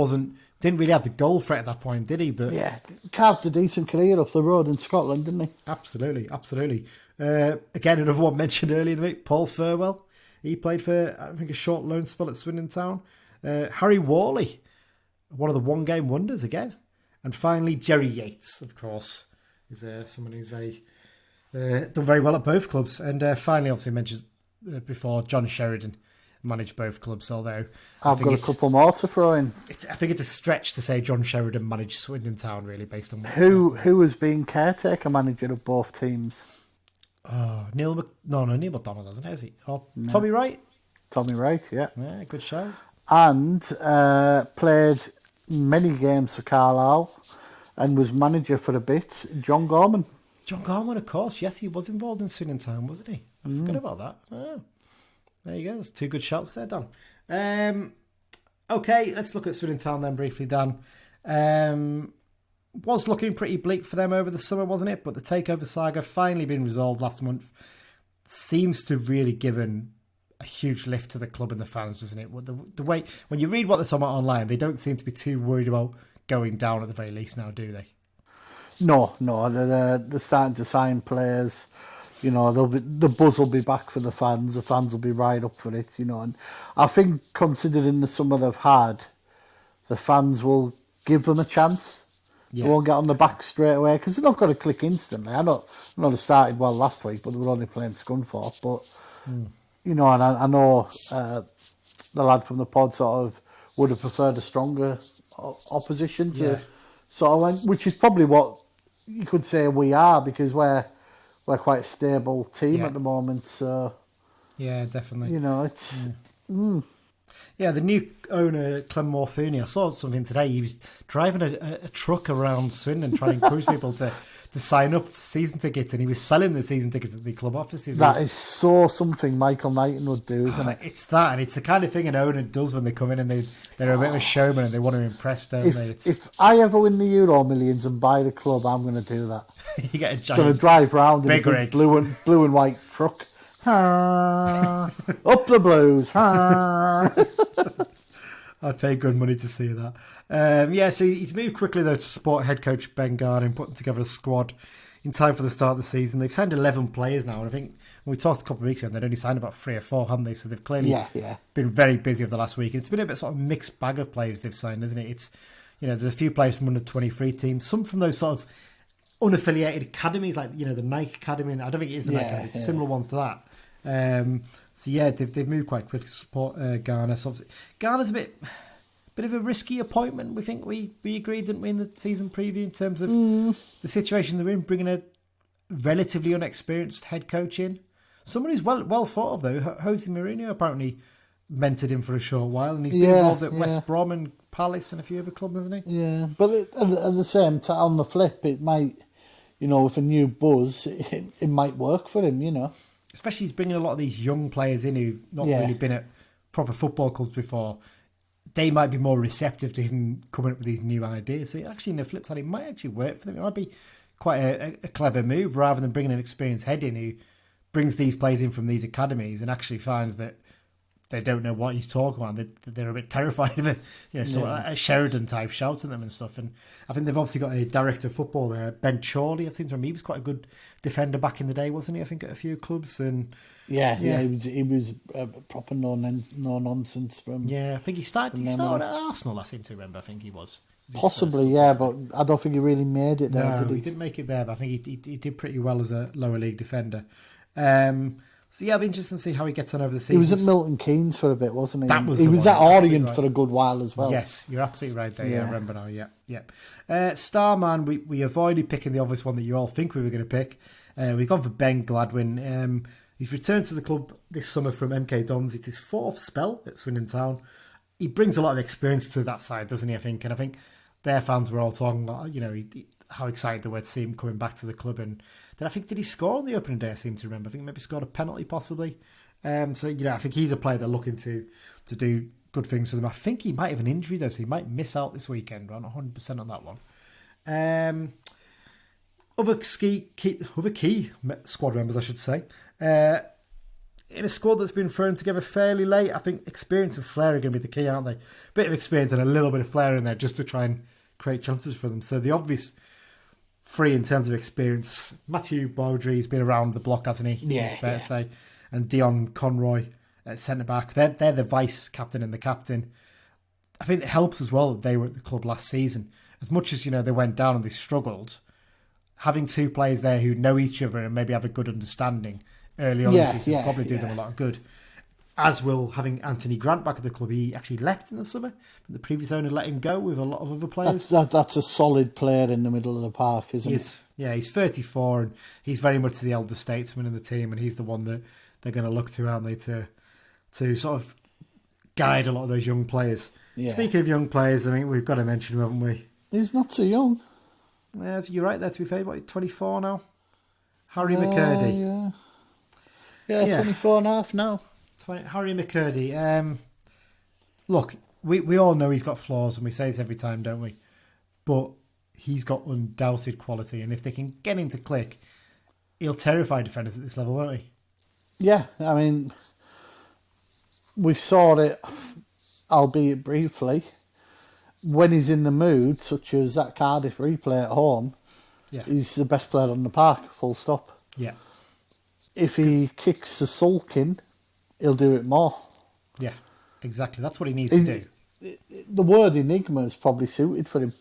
didn't really have the goal threat at that point, did he? But yeah, carved a decent career up the road in Scotland, didn't he? Absolutely. Again, another one mentioned earlier in the week, Paul Furwell. He played for, I think, a short loan spell at Swindon Town. Harry Worley, one of the one-game wonders again. And finally, Jerry Yates, of course, is someone who's done very well at both clubs. And finally, obviously, mentioned before, John Sheridan managed both clubs, although I've got a couple more to throw in. I think it's a stretch to say John Sheridan managed Swindon Town, really, based on who has been caretaker manager of both teams. Neil McDonald, hasn't he? Is he? No. Tommy Wright. Tommy Wright, yeah, good show. And played many games for Carlisle and was manager for a bit. John Gorman. John Gorman, of course. Yes, he was involved in Swindon Town, wasn't he? I forgot about that. Oh. There you go. That's 2 good shouts there, Dan. Okay, let's look at Swindon Town then briefly, Dan. Was looking pretty bleak for them over the summer, wasn't it? But the takeover saga finally been resolved last month. Seems to really given a huge lift to the club and the fans, doesn't it? The way when you read what they're talking about online, they don't seem to be too worried about going down at the very least now, do they? No, they're starting to sign players. You know, the buzz will be back for the fans. The fans will be right up for it. You know, and I think considering the summer they've had, the fans will give them a chance. Yeah. They won't get on the back straight away because they're not going to click instantly. I know they started well last week, but they were only playing Scunthorpe. But you know, and I know the lad from the pod sort of would have preferred a stronger opposition to sort of, which is probably what you could say we are, because we're quite a stable team at the moment. So yeah, definitely. You know, it's. Yeah, the new owner, Clem Morfuni, I saw something today. He was driving a truck around Swindon trying to encourage people to sign up to season tickets, and he was selling the season tickets at the club offices. That is so something Michael Knighton would do, isn't it? It's that, and it's the kind of thing an owner does when they come in and they're a bit of a showman and they want to impress, don't they? If I ever win the Euro Millions and buy the club, I'm going to do that. You get a giant... going to drive round in a big blue and white truck. Up the Blues. I'd pay good money to see that. So he's moved quickly, though, to support head coach Ben Garden, putting together a squad in time for the start of the season. They've signed 11 players now, and I think when we talked a couple of weeks ago, they'd only signed about 3 or 4, haven't they? So they've clearly been very busy over the last week. And it's been a bit sort of mixed bag of players they've signed, isn't it? It's, you know, there's a few players from under 23 teams, some from those sort of unaffiliated academies, like, you know, the Nike Academy. I don't think it is the Nike Academy, it's similar ones to that. They've moved quite quickly to support Garner. So obviously, Garner's a bit of a risky appointment. We think we agreed, didn't we, in the season preview, in terms of the situation they're in, bringing a relatively unexperienced head coach in. Someone who's well thought of, though. Jose Mourinho apparently mentored him for a short while, and he's been involved at West Brom and Palace and a few other clubs, hasn't he? Yeah, but at the same time, on the flip, it might, you know, with a new buzz, it might work for him, you know. Especially he's bringing a lot of these young players in who've not really been at proper football clubs before. They might be more receptive to him coming up with these new ideas. So actually, in the flip side, it might actually work for them. It might be quite a clever move, rather than bringing an experienced head in who brings these players in from these academies and actually finds that they don't know what he's talking about. They're a bit terrified of it, a Sheridan type shouting at them and stuff. And I think they've obviously got a director of football there, Ben Chorley. I think from he was quite a good defender back in the day, wasn't he? I think at a few clubs. And yeah, he was proper no nonsense from. Yeah, I think he started at Arsenal. I seem to remember. I think he was. Possibly, yeah, but I don't think he really made it there. No, did he? He didn't make it there, but I think he did pretty well as a lower league defender. So yeah, it'll be interesting to see how he gets on over the season. He was at Milton Keynes for a bit, wasn't he? That was he the was one, at Orient right. for a good while as well. Yes, you're absolutely right there. Yeah, I remember now. Yeah. Starman, we avoided picking the obvious one that you all think we were going to pick. We've gone for Ben Gladwin. He's returned to the club this summer from MK Dons. It's his fourth spell at Swindon Town. He brings a lot of experience to that side, doesn't he? I think their fans were all talking about, how excited they were to see him coming back to the club. And then did he score on the opening day? I seem to remember. I think maybe scored a penalty possibly. I think he's a player they're looking to do good things for them. I think he might have an injury though, so he might miss out this weekend. I'm not 100% on that one. Other key squad members, I should say. In a squad that's been thrown together fairly late, I think experience and flair are going to be the key, aren't they? Bit of experience and a little bit of flair in there just to try and create chances for them. So the obvious three in terms of experience, Matthew Bowdry's been around the block, hasn't he? Yeah, it's fair to say. And Dion Conroy at centre-back. They're the vice-captain and the captain. I think it helps as well that they were at the club last season. As much as, they went down and they struggled, having two players there who know each other and maybe have a good understanding early on in the season will probably do them a lot of good. As will having Anthony Grant back at the club. He actually left in the summer. The previous owner let him go with a lot of other players. That's a solid player in the middle of the park, isn't it? Yeah, he's 34 and he's very much the elder statesman in the team, and he's the one that they're going to look to, aren't they, to sort of guide a lot of those young players. Yeah. Speaking of young players, we've got to mention him, haven't we? He's not too young. Yeah, so you're right there, to be fair. What, 24 now? Harry McCurdy. Yeah, 24 and a half now. Harry McCurdy. Look, we all know he's got flaws, and we say this every time, don't we? But he's got undoubted quality, and if they can get him to click, he'll terrify defenders at this level, won't he? Yeah, we saw it, albeit briefly, when he's in the mood, such as that Cardiff replay at home. Yeah. He's the best player on the park, full stop. Yeah. If he kicks the sulking, he'll do it more. Yeah, exactly. That's what he needs to do. The word enigma is probably suited for him.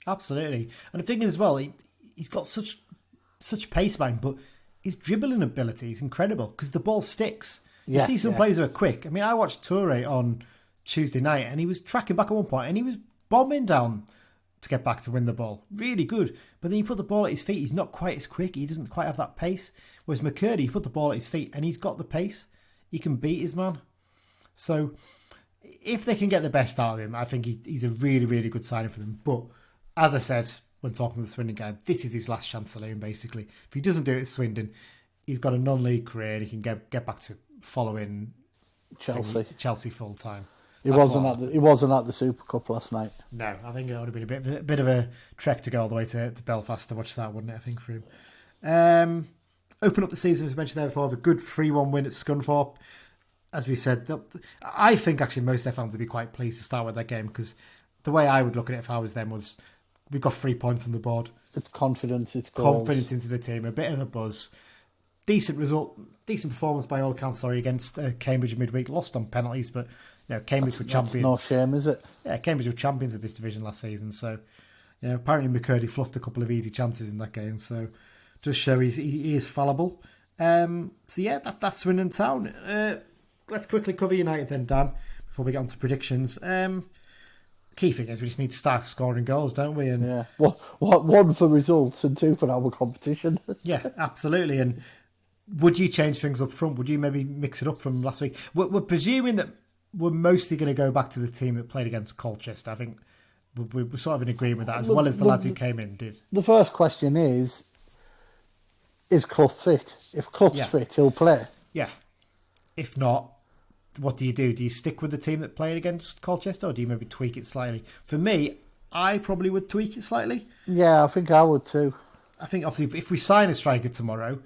Absolutely. And the thing is as well, he's got such pace behind, but his dribbling ability is incredible because the ball sticks. You see some players who are quick. I watched Toure on Tuesday night and he was tracking back at one point and he was bombing down to get back to win the ball. Really good. But then you put the ball at his feet, he's not quite as quick. He doesn't quite have that pace. Whereas McCurdy, you put the ball at his feet and he's got the pace. He can beat his man. So if they can get the best out of him, I think he's a really, really good signing for them. But as I said when talking to the Swindon guy, this is his last chance alone, basically. If he doesn't do it at Swindon, he's got a non-league career and he can get back to following Chelsea full time. He wasn't at the Super Cup last night. No, I think it would have been a bit of a trek to go all the way to Belfast to watch that, wouldn't it? I think for him. Open up the season, as mentioned there before, a good 3-1 win at Scunthorpe. As we said, I think actually most of their fans would be quite pleased to start with that game because the way I would look at it if I was them was we got 3 points on the board. It's confidence, it's goals. Confidence into the team, a bit of a buzz. Decent result, decent performance by all accounts, against Cambridge midweek. Lost on penalties, but Cambridge were champions. That's no shame, is it? Yeah, Cambridge were champions of this division last season. So, apparently McCurdy fluffed a couple of easy chances in that game. So, just show he is fallible. That's Swindon Town. Let's quickly cover United then, Dan, before we get on to predictions. Key thing is we just need to start scoring goals, don't we? And one for results and 2 for our competition. Yeah, absolutely. And would you change things up front? Would you maybe mix it up from last week? We're presuming that we're mostly going to go back to the team that played against Colchester. I think we're sort of in agreement with that, as well as the lads who came in did. The first question is Clough fit? If Clough's fit, he'll play. Yeah. If not, what do you do? Do you stick with the team that played against Colchester, or do you maybe tweak it slightly? For me, I probably would tweak it slightly. Yeah, I think I would too. I think obviously if we sign a striker tomorrow,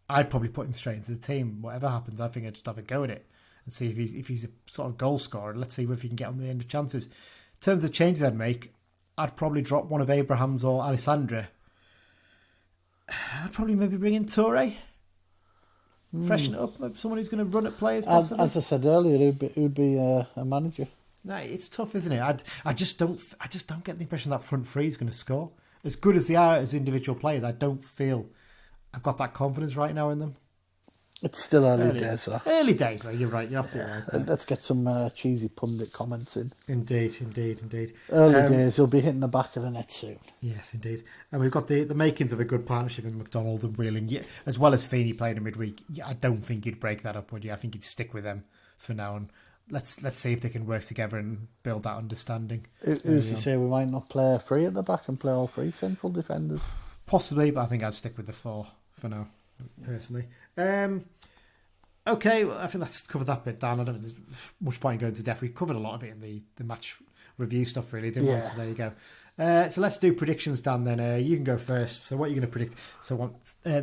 I'd probably put him straight into the team. Whatever happens, I think I'd just have a go at it and see if he's a sort of goal scorer. Let's see if he can get on the end of chances. In terms of changes I'd make, I'd probably drop one of Abraham's or Alessandra. I'd probably maybe bring in Toure. Freshen it up. Maybe someone who's going to run at players. Possibly. As I said earlier, who'd be a manager. No, it's tough, isn't it? I just don't get the impression that front three is going to score. As good as they are as individual players, I don't feel I've got that confidence right now in them. It's still early days, though. Early days, though. You're right. You're absolutely right. Let's get some cheesy pundit comments in. Indeed. Early days, he'll be hitting the back of the net soon. Yes, indeed. And we've got the makings of a good partnership in McDonald and Wheeling, as well as Feeney playing in midweek. I don't think you'd break that up, would you? I think you'd stick with them for now, and let's see if they can work together and build that understanding. Who's to say we might not play three at the back and play all three central defenders? Possibly, but I think I'd stick with the 4 for now, personally. Okay, well, I think that's covered that bit, Dan. I don't think there's much point in going to depth. We covered a lot of it in the match review stuff, really, didn't we? So there you go. So let's do predictions, Dan, then. You can go first. So what are you going to predict? So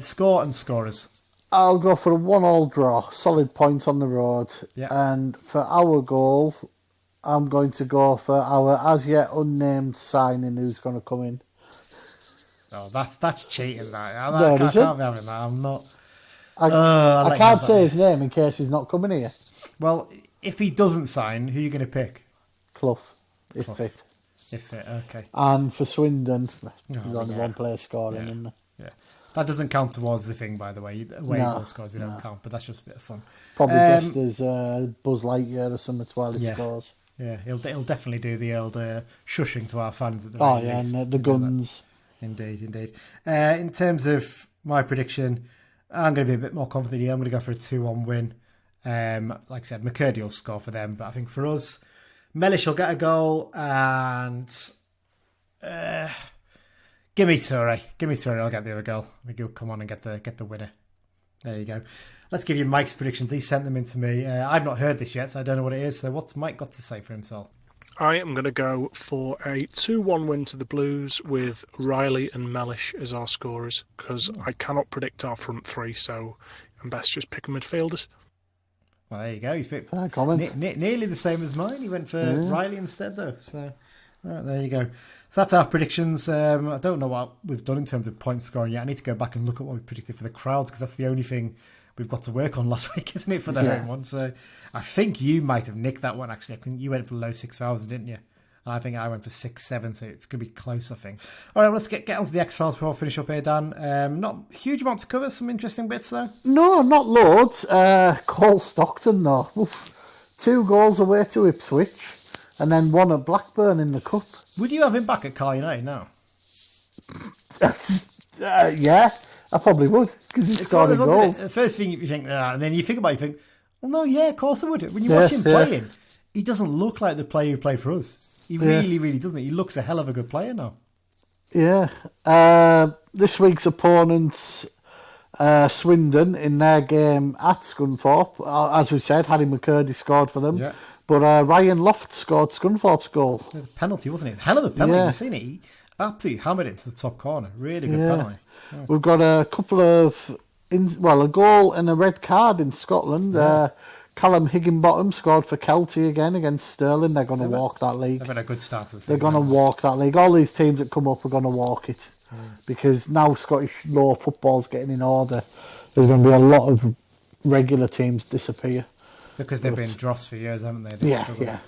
score and scorers. I'll go for a 1-1 draw. Solid point on the road. Yeah. And for our goal, I'm going to go for our as yet unnamed signing who's going to come in. Oh, that's cheating, that. I No, can't be having that. I'm not... I can't say his name in case he's not coming here. Well, if he doesn't sign, who are you going to pick? Clough, if fit. If fit, okay. And for Swindon, there's only one player scoring, isn't there? Yeah. That doesn't count towards the thing, by the way. Away goal scores, we don't count, but that's just a bit of fun. Probably best as Buzz Lightyear or something while he scores. Yeah, he'll definitely do the old shushing to our fans at the very least. And the guns. Indeed. In terms of my prediction, I'm going to be a bit more confident here. I'm going to go for a 2-1 win. Like I said, McCurdy will score for them, but I think for us, Mellish will get a goal, and give me Toure. I'll get the other goal. I think he'll come on and get the winner. There you go. Let's give you Mike's predictions. He sent them in to me. I've not heard this yet, so I don't know what it is. So what's Mike got to say for himself? I am going to go for a 2-1 win to the Blues with Riley and Mellish as our scorers, because I cannot predict our front three, so I'm best just picking midfielders. Well, there you go. He's picked nearly the same as mine. He went for Riley instead, though. So there you go. So that's our predictions. I don't know what we've done in terms of point scoring yet. I need to go back and look at what we predicted for the crowds, because that's the only thing we've got to work on last week, isn't it, for the home one? So I think you might have nicked that one, actually. I think you went for low 6,000, didn't you? And I think I went for 6,700, so it's going to be close, I think. All right, let's get on to the X-Files before I finish up here, Dan. Not a huge amount to cover, some interesting bits, though. No, not loads. Cole Stockton, though. Oof. 2 goals away to Ipswich, and then 1 at Blackburn in the Cup. Would you have him back at Carl United now? Yeah. I probably would, because he's scoring goals. The first thing you think, and then you think about it, you think, well, no, yeah, of course I would. When you watch him playing, he doesn't look like the player who played for us. He really, really doesn't. He looks a hell of a good player now. Yeah. This week's opponents, Swindon, in their game at Scunthorpe. As we said, Harry McCurdy scored for them. Yeah. But Ryan Loft scored Scunthorpe's goal. It was a penalty, wasn't it? Hell of a penalty. You've seen it. He absolutely hammered it into the top corner. Really good penalty. Oh. We've got a couple of, a goal and a red card in Scotland. Yeah. Callum Higginbottom scored for Kelty again against Stirling. They're going to walk that league. They've had a good start for the season. They're going to walk that league. All these teams that come up are going to walk it. Because now Scottish law football's getting in order. There's going to be a lot of regular teams disappear. Because they've been dross for years, haven't they? Yeah.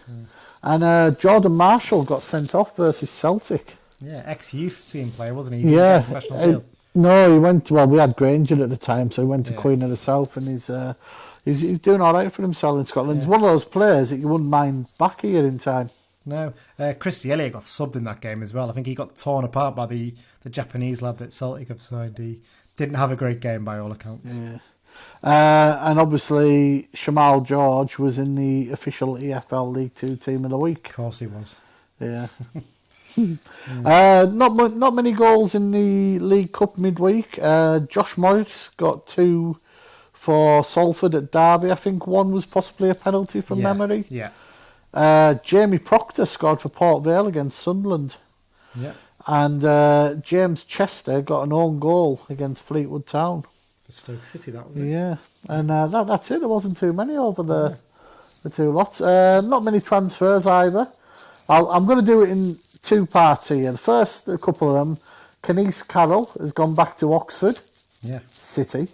And Jordan Marshall got sent off versus Celtic. Yeah, ex-youth team player, wasn't he? He didn't get a professional deal. No, he went. Well, we had Granger at the time, so he went to Queen of the South, and he's doing all right for himself in Scotland. He's one of those players that you wouldn't mind back here in time. No, Christy Elliott got subbed in that game as well. I think he got torn apart by the Japanese lad that Celtic have signed. He didn't have a great game by all accounts. Yeah. And obviously, Shamal George was in the official EFL League 2 team of the week. Of course he was. Yeah. Not many goals in the League Cup midweek. Josh Morris got 2 for Salford at Derby. I think 1 was possibly a penalty from memory. Yeah. Jamie Proctor scored for Port Vale against Sunderland. Yeah. And James Chester got an own goal against Fleetwood Town. For Stoke City, that was it. Yeah. And that's it. There wasn't too many over the the two lots. Not many transfers either. I'm going to do it in two parts here. The first, a couple of them. Kenise Carroll has gone back to Oxford City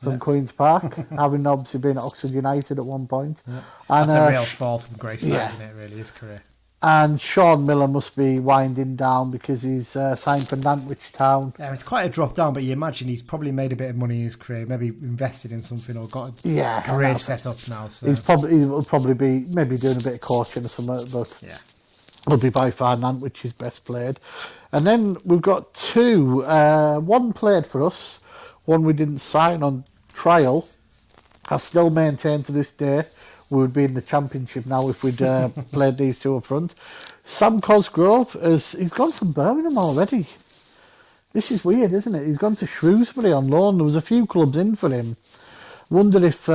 from Queen's Park, having obviously been at Oxford United at one point. Yeah. And, That's a real fall from grace, isn't it, really, his career. And Sean Miller must be winding down because he's signed for Nantwich Town. Yeah, it's quite a drop down, but you imagine he's probably made a bit of money in his career, maybe invested in something or got a career set up now. So. He'll probably be maybe doing a bit of coaching or something, but he'll be by far Nantwich's best played. And then we've got two. One played for us, one we didn't sign on trial. I still maintain to this day we would be in the Championship now if we'd played these two up front. Sam Cosgrove, he's gone from Birmingham already. This is weird, isn't it? He's gone to Shrewsbury on loan. There was a few clubs in for him. Wonder if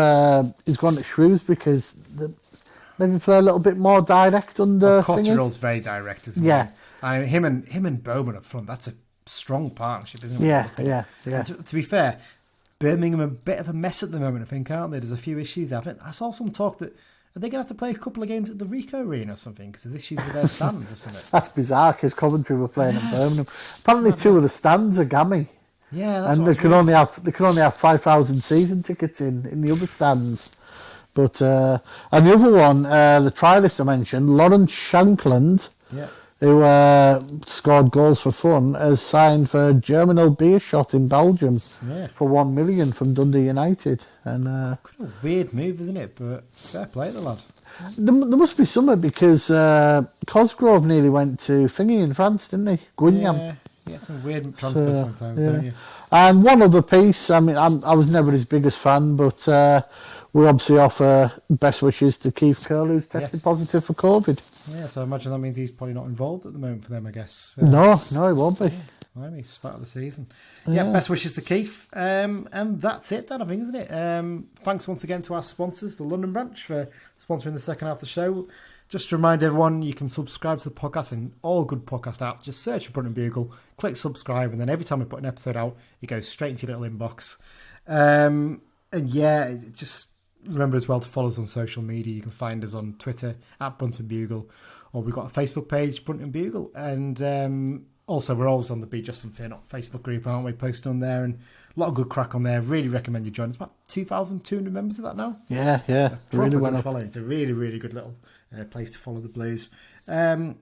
he's gone to Shrewsbury because maybe play a little bit more direct under. Cotterill's very direct, isn't he? I mean, him and Bowman up front, that's a strong partnership, isn't it? Yeah. To be fair, Birmingham are a bit of a mess at the moment, I think, aren't they? There's a few issues there. I saw some talk that are they going to have to play a couple of games at the Rico Arena or something because there's issues with their stands or something. That's bizarre because Coventry were playing at Birmingham. Apparently, two of the stands are gammy. Yeah, that's and they can only have 5,000 season tickets in the other stands. But and the other one, the trialist I mentioned, Lawrence Shankland, who scored goals for fun, has signed for Germinal Beerschot in Belgium for $1 million from Dundee United. And kind of weird move, isn't it? But fair play to the lad. There must be something because Cosgrove nearly went to Thingy in France, didn't he? Guignam. Yeah, some weird transfers sometimes, don't you? And one other piece, I mean, I was never his biggest fan, but we obviously offer best wishes to Keith Curl, who's tested positive for COVID. Yeah, so I imagine that means he's probably not involved at the moment for them, I guess. No, he won't be. Well, maybe start of the season. Yeah, best wishes to Keith. And that's it then, I think, isn't it? Thanks once again to our sponsors, the London branch, for sponsoring the second half of the show. Just to remind everyone, you can subscribe to the podcast in all good podcast apps. Just search for Brunton Bugle, click subscribe, and then every time we put an episode out, it goes straight into your little inbox. And yeah, just remember as well to follow us on social media. You can find us on Twitter at Brunton Bugle, or we've got a Facebook page, Brunton Bugle, and also we're always on the Be Just and Fear Not Facebook group, aren't we? Posting on there, and a lot of good crack on there. Really recommend you join. It's about 2,200 members of that now. Yeah. Really well following. It's a really, really good little place to follow the Blues. And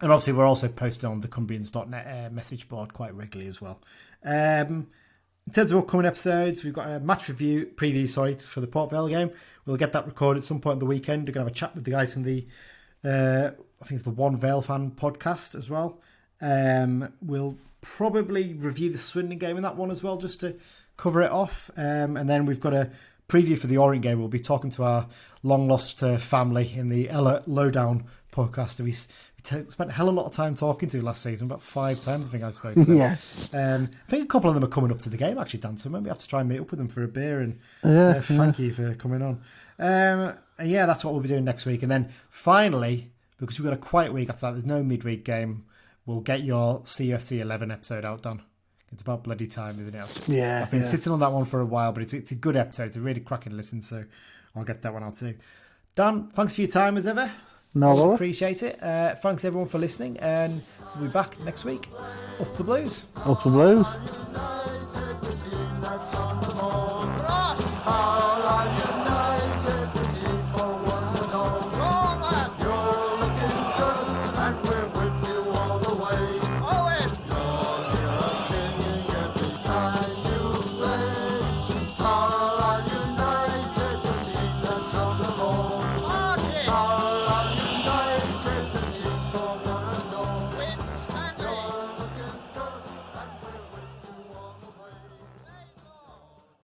obviously we're also posting on the Cumbrians.net message board quite regularly as well. In terms of upcoming episodes, we've got a match preview for the Port Vale game. We'll get that recorded at some point on the weekend. We're going to have a chat with the guys from the I think it's the One Vale Fan podcast as well. We'll probably review the Swindon game in that one as well, just to cover it off. And then we've got a preview for the Orient game. We'll be talking to our long lost family in the Ella Lowdown podcast. We spent a hell of a lot of time talking to last season, about 5 times I think I spoke to them. I think a couple of them are coming up to the game actually, Dan, so maybe we have to try and meet up with them for a beer and thank you for coming on. Yeah, that's what we'll be doing next week. And then finally, because we've got a quiet week after that, there's no midweek game, we'll get your CFC 11 episode out, Dan. It's about bloody time, isn't it? Yeah. I've been sitting on that one for a while, but it's a good episode. It's a really cracking listen, so I'll get that one out too. Dan, thanks for your time as ever. No, appreciate it. Thanks everyone for listening, and we'll be back next week. Up the Blues. Up the Blues.